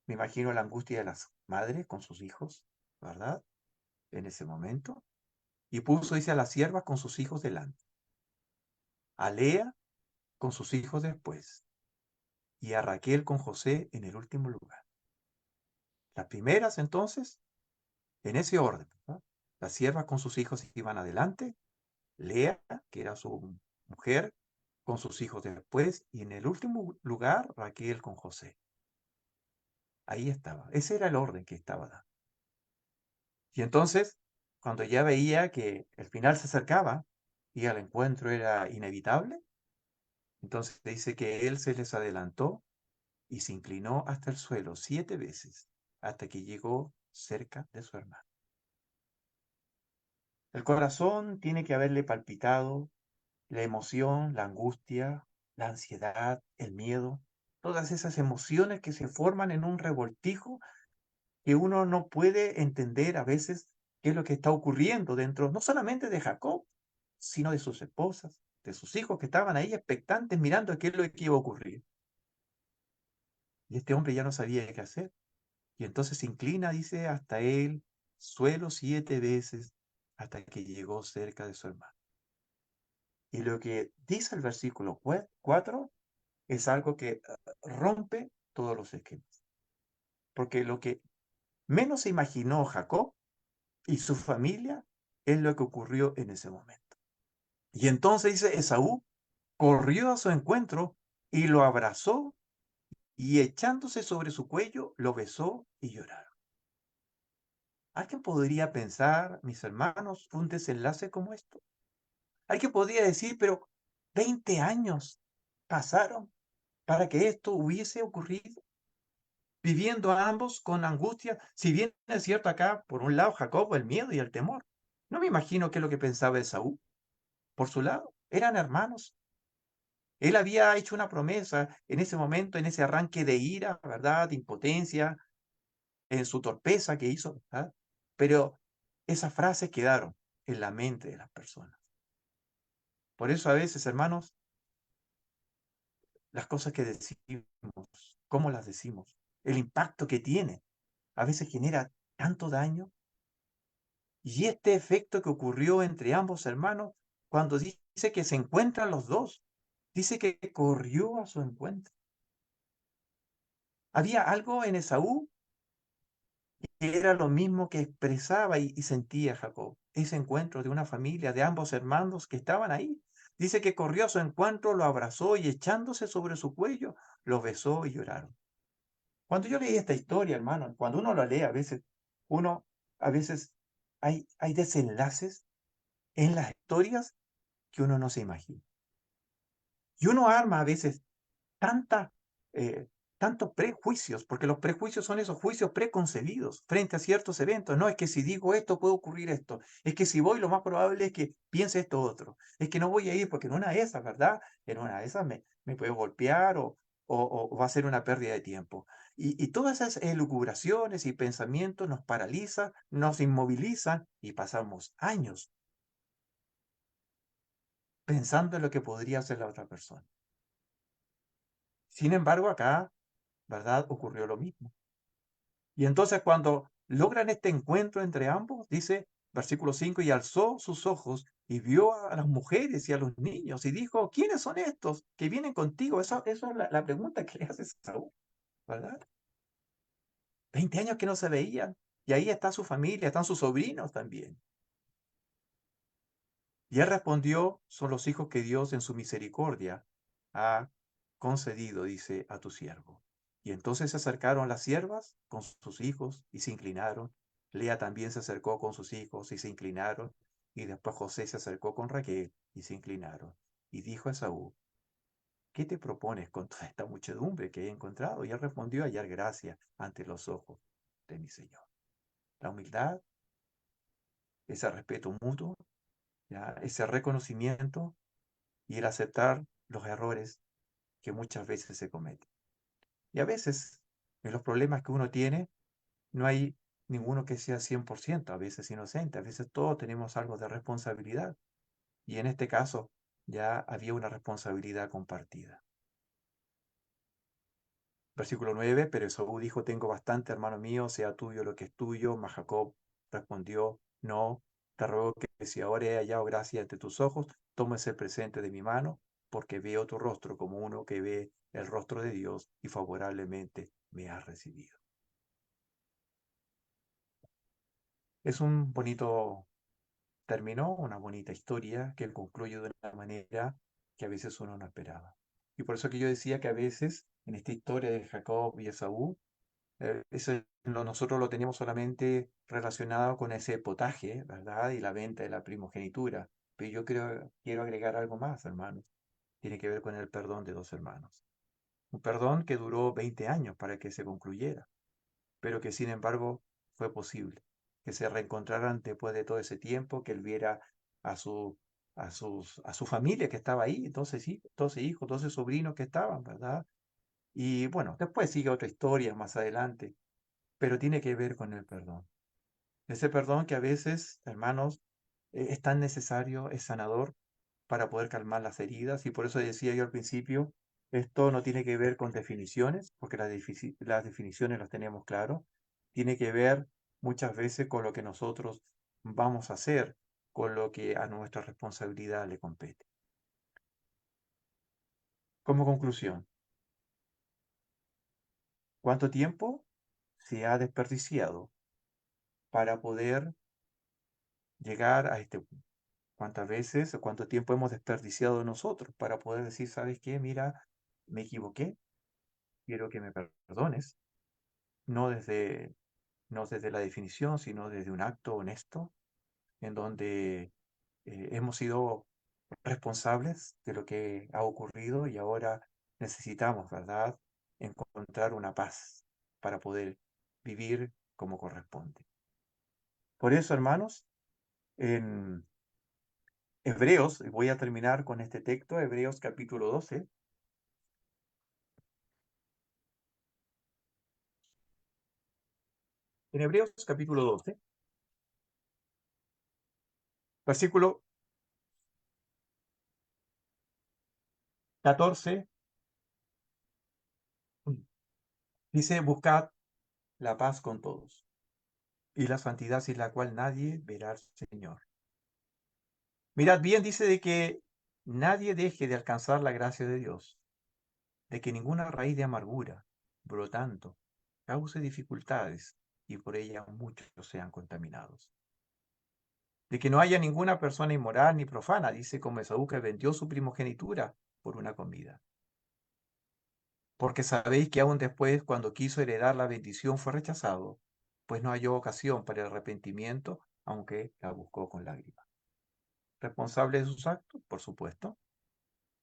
Me imagino la angustia de las madres con sus hijos, ¿verdad? En ese momento. Y puso, dice, a las siervas con sus hijos delante, a Lea con sus hijos después, y a Raquel con José en el último lugar. Las primeras, entonces, en ese orden, ¿verdad? Las siervas con sus hijos iban adelante, Lea, que era su mujer, con sus hijos después, y en el último lugar, Raquel con José. Ahí estaba. Ese era el orden que estaba dando. Y entonces, cuando ya veía que el final se acercaba y el encuentro era inevitable, entonces dice que él se les adelantó y se inclinó hasta el suelo 7 veces hasta que llegó cerca de su hermano. El corazón tiene que haberle palpitado la emoción, la angustia, la ansiedad, el miedo, todas esas emociones que se forman en un revoltijo que uno no puede entender a veces qué es lo que está ocurriendo dentro, no solamente de Jacob, sino de sus esposas, de sus hijos que estaban ahí expectantes mirando qué es lo que iba a ocurrir. Y este hombre ya no sabía qué hacer. Y entonces se inclina, dice, hasta él, suelo 7 veces, hasta que llegó cerca de su hermano. Y lo que dice el versículo 4 es algo que rompe todos los esquemas. Porque lo que menos se imaginó Jacob y su familia es lo que ocurrió en ese momento. Y entonces dice, Esaú corrió a su encuentro y lo abrazó y echándose sobre su cuello, lo besó y lloraron. ¿Alguien podría pensar, mis hermanos, un desenlace como esto? Alguien podría decir, pero 20 años pasaron para que esto hubiese ocurrido, viviendo a ambos con angustia, si bien es cierto acá, por un lado, Jacob, el miedo y el temor. No me imagino qué es lo que pensaba Esaú. Por su lado, eran hermanos. Él había hecho una promesa en ese momento, en ese arranque de ira, ¿verdad? De impotencia, en su torpeza que hizo, ¿verdad? Pero esas frases quedaron en la mente de las personas. Por eso a veces, hermanos, las cosas que decimos, cómo las decimos, el impacto que tiene, a veces genera tanto daño. Y este efecto que ocurrió entre ambos hermanos, cuando dice que se encuentran los dos, dice que corrió a su encuentro. Había algo en Esaú que era lo mismo que expresaba y sentía Jacob. Ese encuentro de una familia, de ambos hermanos que estaban ahí. Dice que corrió a su encuentro, lo abrazó y echándose sobre su cuello, lo besó y lloraron. Cuando yo leí esta historia, hermano, cuando uno la lee, uno, a veces hay desenlaces en las historias que uno no se imagina. Y uno arma a veces tanta, eh, tantos prejuicios, porque los prejuicios son esos juicios preconcebidos frente a ciertos eventos. No es que si digo esto puede ocurrir esto, es que si voy lo más probable es que piense esto otro, es que no voy a ir porque en una de esas, ¿verdad? En una de esas me puede golpear o va a ser una pérdida de tiempo. Y todas esas elucubraciones y pensamientos nos paralizan, nos inmovilizan y pasamos años pensando en lo que podría hacer la otra persona. Sin embargo, acá, ¿verdad? Ocurrió lo mismo. Y entonces cuando logran este encuentro entre ambos, dice versículo 5, y alzó sus ojos y vio a las mujeres y a los niños y dijo, ¿quiénes son estos que vienen contigo? Eso es la pregunta que le hace Saúl, ¿verdad? 20 años que no se veían y ahí está su familia, están sus sobrinos también. Y él respondió, son los hijos que Dios en su misericordia ha concedido, dice, a tu siervo. Y entonces se acercaron las siervas con sus hijos y se inclinaron. Lea también se acercó con sus hijos y se inclinaron. Y después José se acercó con Raquel y se inclinaron. Y dijo a Esaú, ¿qué te propones con toda esta muchedumbre que he encontrado? Y él respondió, hallar gracia ante los ojos de mi Señor. La humildad, ese respeto mutuo, ¿ya? Ese reconocimiento y el aceptar los errores que muchas veces se cometen. Y a veces, en los problemas que uno tiene, no hay ninguno que sea 100%, a veces inocente, a veces todos tenemos algo de responsabilidad. Y en este caso, ya había una responsabilidad compartida. Versículo 9, pero Esaú dijo, tengo bastante, hermano mío, sea tuyo lo que es tuyo. Mas Jacob respondió, no, te ruego que si ahora he hallado gracia ante tus ojos, tomes el presente de mi mano, porque veo tu rostro como uno que ve el rostro de Dios y favorablemente me has recibido. Es un bonito término, una bonita historia que concluye de una manera que a veces uno no esperaba. Y por eso que yo decía que a veces en esta historia de Jacob y Esaú, nosotros lo teníamos solamente relacionado con ese potaje, ¿verdad? Y la venta de la primogenitura. Pero yo quiero agregar algo más, hermanos. Tiene que ver con el perdón de dos hermanos. Un perdón que duró 20 años para que se concluyera, pero que sin embargo fue posible. que se reencontraran después de todo ese tiempo, que él viera a su familia que estaba ahí, 12 hijos, 12 sobrinos que estaban, ¿verdad? Y bueno, después sigue otra historia más adelante, pero tiene que ver con el perdón. Ese perdón que a veces, hermanos, es tan necesario, es sanador para poder calmar las heridas, y por eso decía yo al principio, esto no tiene que ver con definiciones, porque las definiciones las tenemos claro, tiene que ver muchas veces con lo que nosotros vamos a hacer, con lo que a nuestra responsabilidad le compete. Como conclusión, ¿cuánto tiempo se ha desperdiciado para poder llegar a este punto? ¿Cuántas veces o cuánto tiempo hemos desperdiciado nosotros para poder decir, ¿sabes qué? Mira, me equivoqué, quiero que me perdones, no desde, no desde la definición, sino desde un acto honesto en donde hemos sido responsables de lo que ha ocurrido y ahora necesitamos, ¿verdad?, encontrar una paz para poder vivir como corresponde. Por eso, hermanos, en Hebreos, y voy a terminar con este texto, Hebreos capítulo 12. En Hebreos capítulo 12, versículo 14, dice, buscad la paz con todos y la santidad sin la cual nadie verá al Señor. Mirad bien, dice de que nadie deje de alcanzar la gracia de Dios, de que ninguna raíz de amargura, brotando, cause dificultades y por ella muchos sean contaminados. De que no haya ninguna persona inmoral ni profana, dice como Esaú que vendió su primogenitura por una comida. Porque sabéis que aún después, cuando quiso heredar la bendición, fue rechazado, pues no halló ocasión para el arrepentimiento, aunque la buscó con lágrimas. Responsable de sus actos, por supuesto,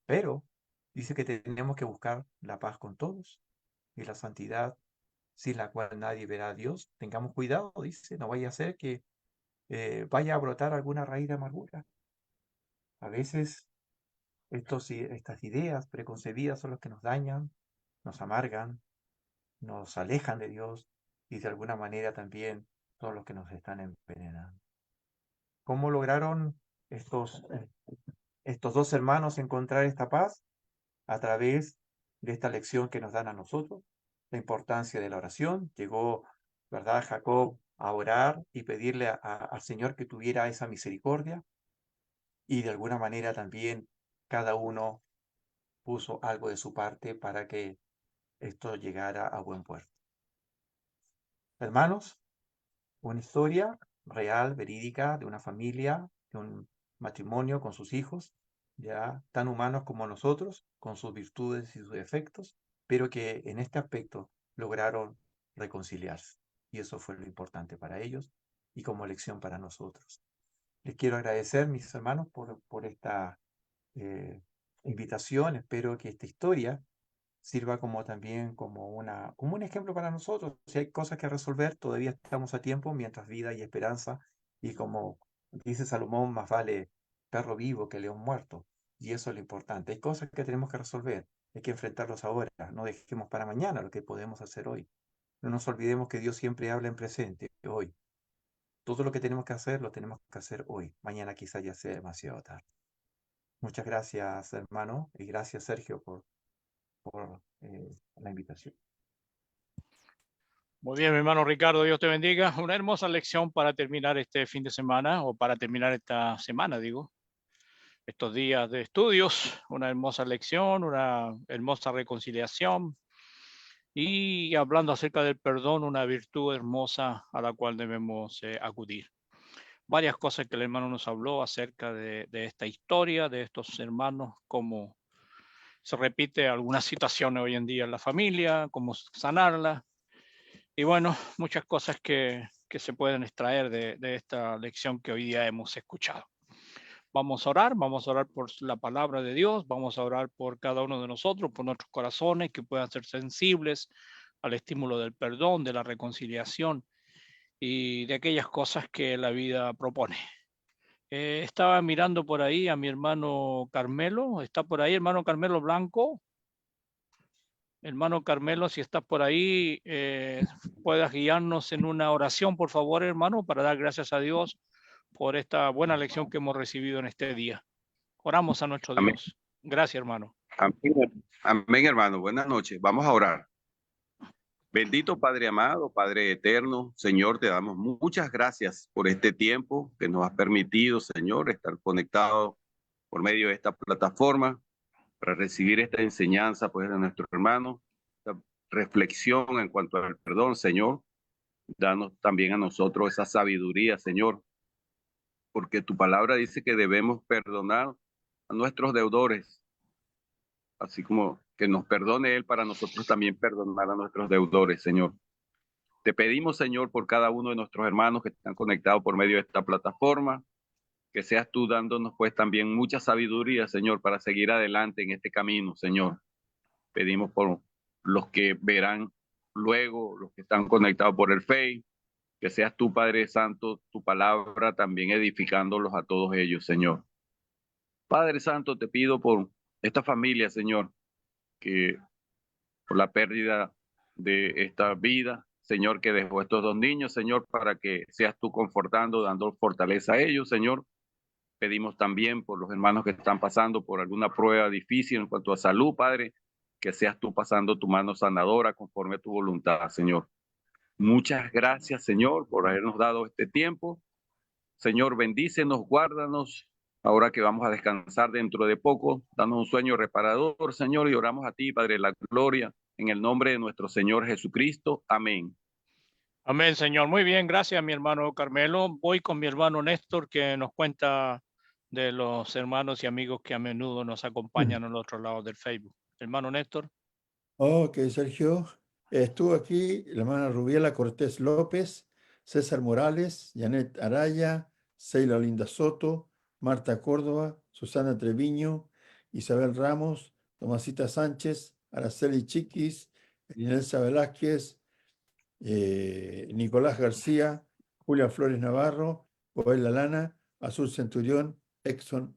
pero dice que tenemos que buscar la paz con todos y la santidad sin la cual nadie verá a Dios. Tengamos cuidado, dice, no vaya a ser que vaya a brotar alguna raíz de amargura. A veces estas ideas preconcebidas son las que nos dañan, nos amargan, nos alejan de Dios y de alguna manera también son los que nos están envenenando. ¿Cómo lograron estos dos hermanos encontrar esta paz? A través de esta lección que nos dan a nosotros, la importancia de la oración. Llegó, ¿verdad?, Jacob a orar y pedirle al Señor que tuviera esa misericordia, y de alguna manera también cada uno puso algo de su parte para que esto llegara a buen puerto. Hermanos, una historia real, verídica, de una familia, de un matrimonio con sus hijos, ya tan humanos como nosotros, con sus virtudes y sus defectos, pero que en este aspecto lograron reconciliarse. Y eso fue lo importante para ellos y como lección para nosotros. Les quiero agradecer, mis hermanos, por esta invitación. Espero que esta historia sirva como también como un ejemplo para nosotros. Si hay cosas que resolver, todavía estamos a tiempo, mientras vida y esperanza. Y como dice Salomón, más vale perro vivo que león muerto. Y eso es lo importante. Hay cosas que tenemos que resolver. Hay que enfrentarlos ahora. No dejemos para mañana lo que podemos hacer hoy. No nos olvidemos que Dios siempre habla en presente, hoy. Todo lo que tenemos que hacer, lo tenemos que hacer hoy. Mañana quizá ya sea demasiado tarde. Muchas gracias, hermano, y gracias, Sergio, por la invitación. Muy bien, mi hermano Ricardo, Dios te bendiga. Una hermosa lección para terminar este fin de semana, o para terminar esta semana, digo, estos días de estudios. Una hermosa lección, una hermosa reconciliación, y hablando acerca del perdón, una virtud hermosa a la cual debemos acudir. Varias cosas que el hermano nos habló acerca de esta historia, de estos hermanos, cómo se repite algunas situaciones hoy en día en la familia, cómo sanarla. Y bueno, muchas cosas que se pueden extraer de esta lección que hoy día hemos escuchado. Vamos a orar por la palabra de Dios, vamos a orar por cada uno de nosotros, por nuestros corazones que puedan ser sensibles al estímulo del perdón, de la reconciliación, y de aquellas cosas que la vida propone. Estaba mirando por ahí a mi hermano Carmelo. ¿Está por ahí, hermano Carmelo Blanco? Hermano Carmelo, si estás por ahí, puedas guiarnos en una oración, por favor, hermano, para dar gracias a Dios por esta buena lección que hemos recibido en este día. Oramos a nuestro Amén. Dios. Gracias, hermano. Amén, amén, hermano. Buenas noches. Vamos a orar. Bendito Padre amado, Padre eterno, Señor, te damos muchas gracias por este tiempo que nos has permitido, Señor, estar conectados por medio de esta plataforma para recibir esta enseñanza, pues, de nuestro hermano, esta reflexión en cuanto al perdón, Señor. Danos también a nosotros esa sabiduría, Señor, porque tu palabra dice que debemos perdonar a nuestros deudores, así como que nos perdone Él para nosotros también perdonar a nuestros deudores, Señor. Te pedimos, Señor, por cada uno de nuestros hermanos que están conectados por medio de esta plataforma, que seas tú dándonos pues también mucha sabiduría, Señor, para seguir adelante en este camino, Señor. Pedimos por los que verán luego, los que están conectados por el Face, que seas tú, Padre Santo, tu palabra también edificándolos a todos ellos, Señor. Padre Santo, te pido por esta familia, Señor, que por la pérdida de esta vida, Señor, que dejó estos dos niños, Señor, para que seas tú confortando, dando fortaleza a ellos, Señor. Pedimos también por los hermanos que están pasando por alguna prueba difícil en cuanto a salud, Padre, que seas tú pasando tu mano sanadora conforme a tu voluntad, Señor. Muchas gracias, Señor, por habernos dado este tiempo. Señor, bendícenos, guárdanos. Ahora que vamos a descansar dentro de poco, danos un sueño reparador, Señor, y oramos a ti, Padre de la gloria, en el nombre de nuestro Señor Jesucristo. Amén. Amén, Señor. Muy bien, gracias, mi hermano Carmelo. Voy con mi hermano Néstor, que nos cuenta de los hermanos y amigos que a menudo nos acompañan al otro lado del Facebook. Hermano Néstor. Ok, Sergio. Estuvo aquí la hermana Rubiela Cortés López, César Morales, Janet Araya, Seila Linda Soto, Marta Córdoba, Susana Treviño, Isabel Ramos, Tomasita Sánchez, Araceli Chiquis, Inelsa Velázquez, Nicolás García, Julia Flores Navarro, Joel Lana, Azul Centurión, Exxon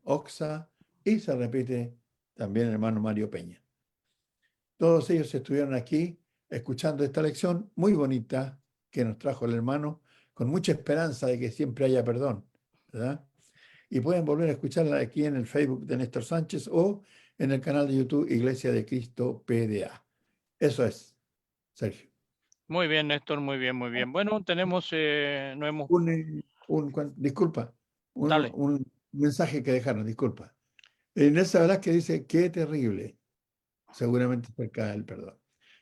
Oxa, y se repite también el hermano Mario Peña. Todos ellos estuvieron aquí escuchando esta lección muy bonita que nos trajo el hermano, con mucha esperanza de que siempre haya perdón, ¿verdad? Y pueden volver a escucharla aquí en el Facebook de Néstor Sánchez o en el canal de YouTube Iglesia de Cristo PDA. Eso es, Sergio. Muy bien, Néstor, muy bien, muy bien. Bueno, tenemos, no hemos... Disculpa, Dale. un mensaje que dejaron, disculpa. Inelsa Velázquez dice, qué terrible. Seguramente cerca del perdón.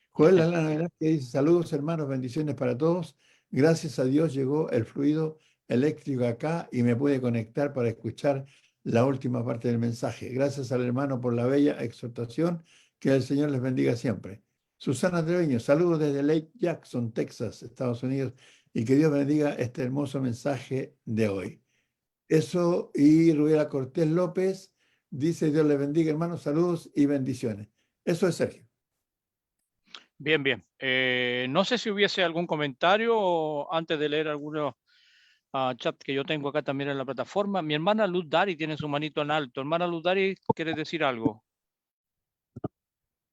Joel Alana Velázquez dice, saludos hermanos, bendiciones para todos. Gracias a Dios llegó el fluido eléctrico acá y me pude conectar para escuchar la última parte del mensaje. Gracias al hermano por la bella exhortación. Que el Señor les bendiga siempre. Susana Treviño, saludos desde Lake Jackson, Texas, Estados Unidos, y que Dios bendiga este hermoso mensaje de hoy. Eso, y Rubiela Cortés López dice, Dios les bendiga, hermanos, saludos y bendiciones. Eso es, Sergio. Bien, bien. No sé si hubiese algún comentario antes de leer algunos chat que yo tengo acá también en la plataforma. Mi hermana Luz Dari tiene su manito en alto. Hermana Luz Dari, ¿quieres decir algo?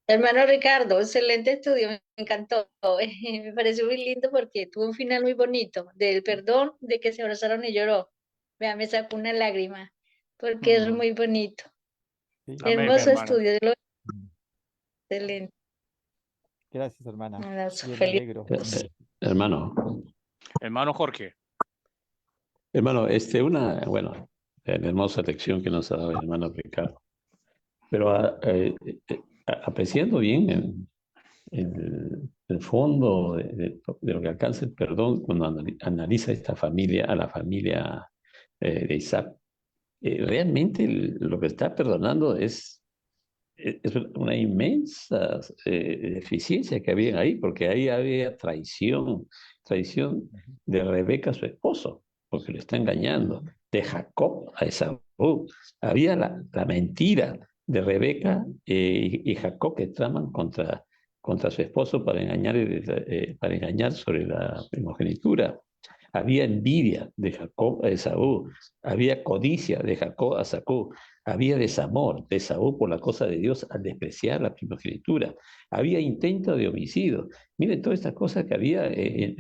Hermano Ricardo, excelente estudio, me encantó. Me pareció muy lindo porque tuvo un final muy bonito, del perdón, de que se abrazaron y lloró. Vea, me sacó una lágrima, porque es muy bonito. Sí. Amén, Hermoso hermana. estudio, excelente. Gracias, hermana. Un abrazo, Yo me feliz. alegro. Hermano, Hermano Jorge. hermano, una hermosa lección que nos ha dado el hermano Ricardo. Pero apreciando bien el fondo de lo que alcanza el perdón cuando analiza esta familia, a la familia de Isaac, realmente lo que está perdonando es una inmensa deficiencia que había ahí, porque ahí había traición de Rebeca a su esposo, porque lo está engañando, de Jacob a Esaú. Había la mentira de Rebeca y Jacob que traman contra contra su esposo para engañar sobre la primogenitura. Había envidia de Jacob a Esaú, había codicia de Jacob a Jacob, había desamor de Esaú por la cosa de Dios al despreciar la primogenitura, había intento de homicidio. Miren todas estas cosas que había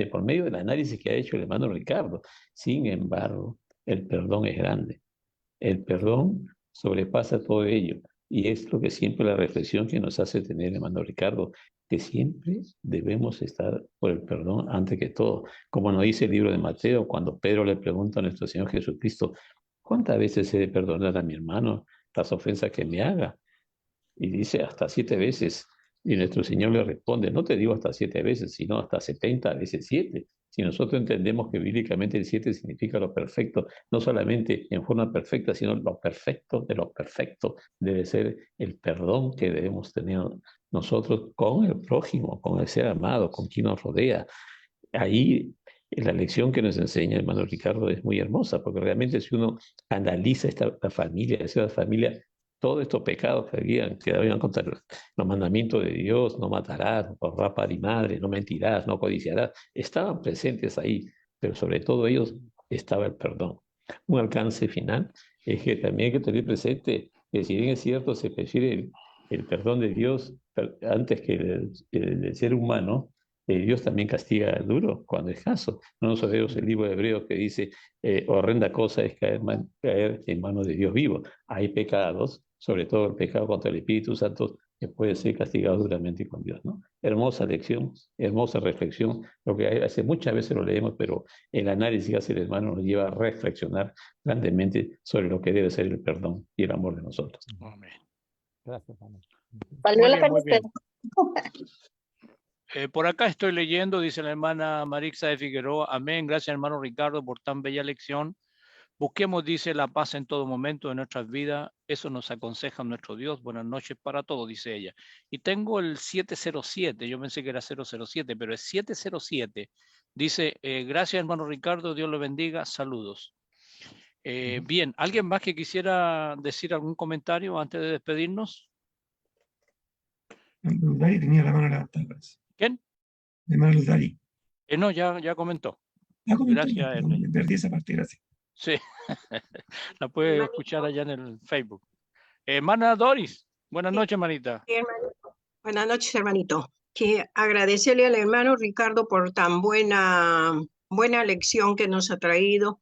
por medio del análisis que ha hecho el hermano Ricardo. Sin embargo, el perdón es grande. El perdón sobrepasa todo ello. Y es lo que siempre la reflexión que nos hace tener el hermano Ricardo, que siempre debemos estar por el perdón antes que todo. Como nos dice el libro de Mateo, cuando Pedro le pregunta a nuestro Señor Jesucristo, ¿cuántas veces he de perdonar a mi hermano las ofensas que me haga? Y dice hasta 7 veces. Y nuestro Señor le responde, no te digo hasta 7 veces, sino hasta 70 veces 7. Si nosotros entendemos que bíblicamente el 7 significa lo perfecto, no solamente en forma perfecta, sino lo perfecto de lo perfecto, debe ser el perdón que debemos tener nosotros con el prójimo, con el ser amado, con quien nos rodea. Ahí la lección que nos enseña el hermano Ricardo es muy hermosa, porque realmente si uno analiza esta familia, esa familia, todos estos pecados que habían contra los mandamientos de Dios, no matarás, no honrarás padre y madre, no mentirás, no codiciarás, estaban presentes ahí, pero sobre todo ellos estaba el perdón. Un alcance final es que también hay que tener presente que si bien es cierto, se prefiere el perdón de Dios antes que el ser humano, Dios también castiga duro cuando es caso. No nos olvidemos el libro de Hebreos que dice, horrenda cosa es caer en manos de Dios vivo. Hay pecados, sobre todo el pecado contra el Espíritu Santo, que puede ser castigado duramente con Dios, ¿no? Hermosa lección, hermosa reflexión. Lo que hace muchas veces lo leemos, pero el análisis que hace el hermano nos lleva a reflexionar grandemente sobre lo que debe ser el perdón y el amor de nosotros. Amén. Gracias, hermano. Valió Muy la bien, pena muy bien. esperar. Por acá estoy leyendo, dice la hermana Marixa de Figueroa, amén, gracias hermano Ricardo por tan bella lección. Busquemos, dice, la paz en todo momento de nuestras vidas, eso nos aconseja nuestro Dios. Buenas noches para todos, dice ella. Y tengo el 707, yo pensé que era 007, pero es 707. Dice, gracias hermano Ricardo, Dios lo bendiga, saludos. Bien, ¿alguien más que quisiera decir algún comentario antes de despedirnos? Dari tenía la mano levantada. ¿Quién? Hermano Dari. No, ya comentó. Gracias. Gracias, Ernesto. Me perdí esa parte, gracias. Sí, la puede escuchar allá en el Facebook. Hermana Doris, buenas noches, hermanita. Sí, hermanito. Buenas noches, hermanito. Que agradecerle al hermano Ricardo por tan buena lección que nos ha traído.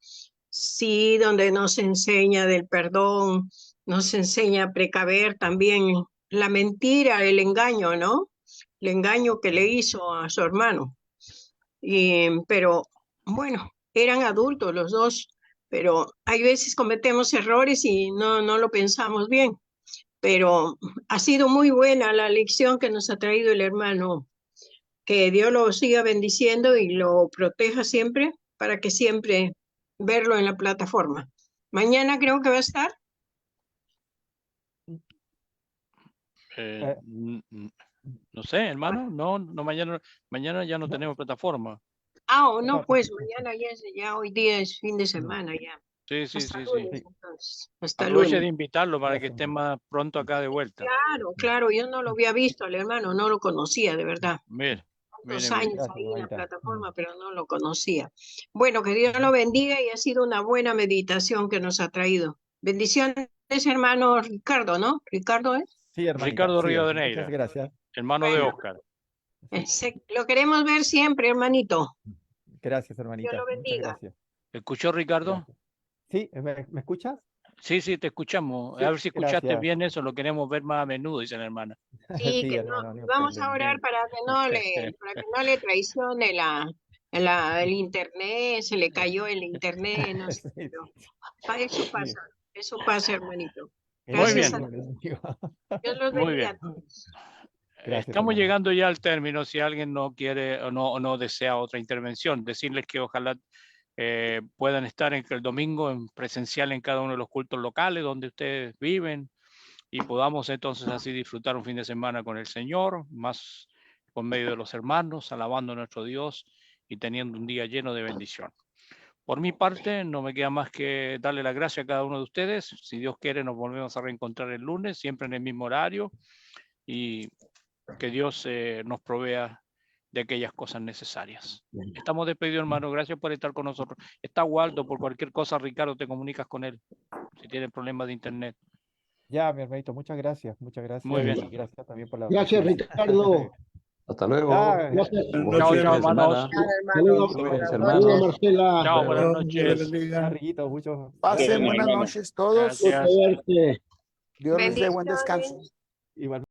Sí, donde nos enseña del perdón, nos enseña a precaver también la mentira, el engaño, ¿no? El engaño que le hizo a su hermano. Pero bueno, eran adultos los dos, pero hay veces cometemos errores y no lo pensamos bien. Pero ha sido muy buena la lección que nos ha traído el hermano. Que Dios lo siga bendiciendo y lo proteja siempre para que siempre verlo en la plataforma. Mañana creo que va a estar. No sé, hermano, no, mañana ya no tenemos plataforma. No, pues mañana ya hoy día es fin de semana ya. Sí. Lunes, entonces. Hasta Aproveche lunes. de invitarlo para que esté más pronto acá de vuelta. Claro, yo no lo había visto al hermano, no lo conocía de verdad. Mire. Tantos años ahí en la plataforma, pero no lo conocía. Bueno, que Dios lo bendiga y ha sido una buena meditación que nos ha traído. Bendiciones, hermano Ricardo, ¿no? ¿Ricardo es? Sí, hermanita. Ricardo Sí, Rivadeneira. muchas gracias. Hermano de Oscar. Lo queremos ver siempre, hermanito. Gracias, hermanita. Dios lo bendiga. Muchas gracias. ¿Escuchó, Ricardo? Gracias. Sí, ¿me escuchas? Sí, te escuchamos. Sí, a ver si escuchaste gracias. bien eso, lo queremos ver más a menudo, dice la hermana. Sí, Sí, que hermano, no, vamos a orar para que no le traicione el internet, se le cayó el internet, no sé. Pero eso pasa, hermanito. Gracias Muy a bien. Dios. Dios los Muy bendiga a bien. todos. Gracias, Estamos hermano. llegando ya al término. Si alguien no quiere o no desea otra intervención, decirles que ojalá puedan estar el domingo en presencial en cada uno de los cultos locales donde ustedes viven y podamos entonces así disfrutar un fin de semana con el Señor, más por medio de los hermanos, alabando a nuestro Dios y teniendo un día lleno de bendición. Por mi parte, no me queda más que darle las gracias a cada uno de ustedes. Si Dios quiere, nos volvemos a reencontrar el lunes, siempre en el mismo horario. Y que Dios nos provea de aquellas cosas necesarias. Estamos despedidos, hermano. Gracias por estar con nosotros. Está Waldo, por cualquier cosa, Ricardo, te comunicas con él si tienes problemas de internet. Ya, mi hermanito, muchas gracias. Muchas gracias. Muy bien. Y gracias también por la Gracias, bendición. Ricardo. Hasta luego. Ya, Gracias. Buen Chao, fin de chao, hermanos. semana. Saludos, Cuídense, saludos, hermanos. Marcela. Chao, buenas Dios le noches. bendiga. Riguito, mucho. Pasen Bueno, buenas hermano. noches todos. Gracias. Gusto verte. Dios les dé buen descanso. Bendiciones. Igual.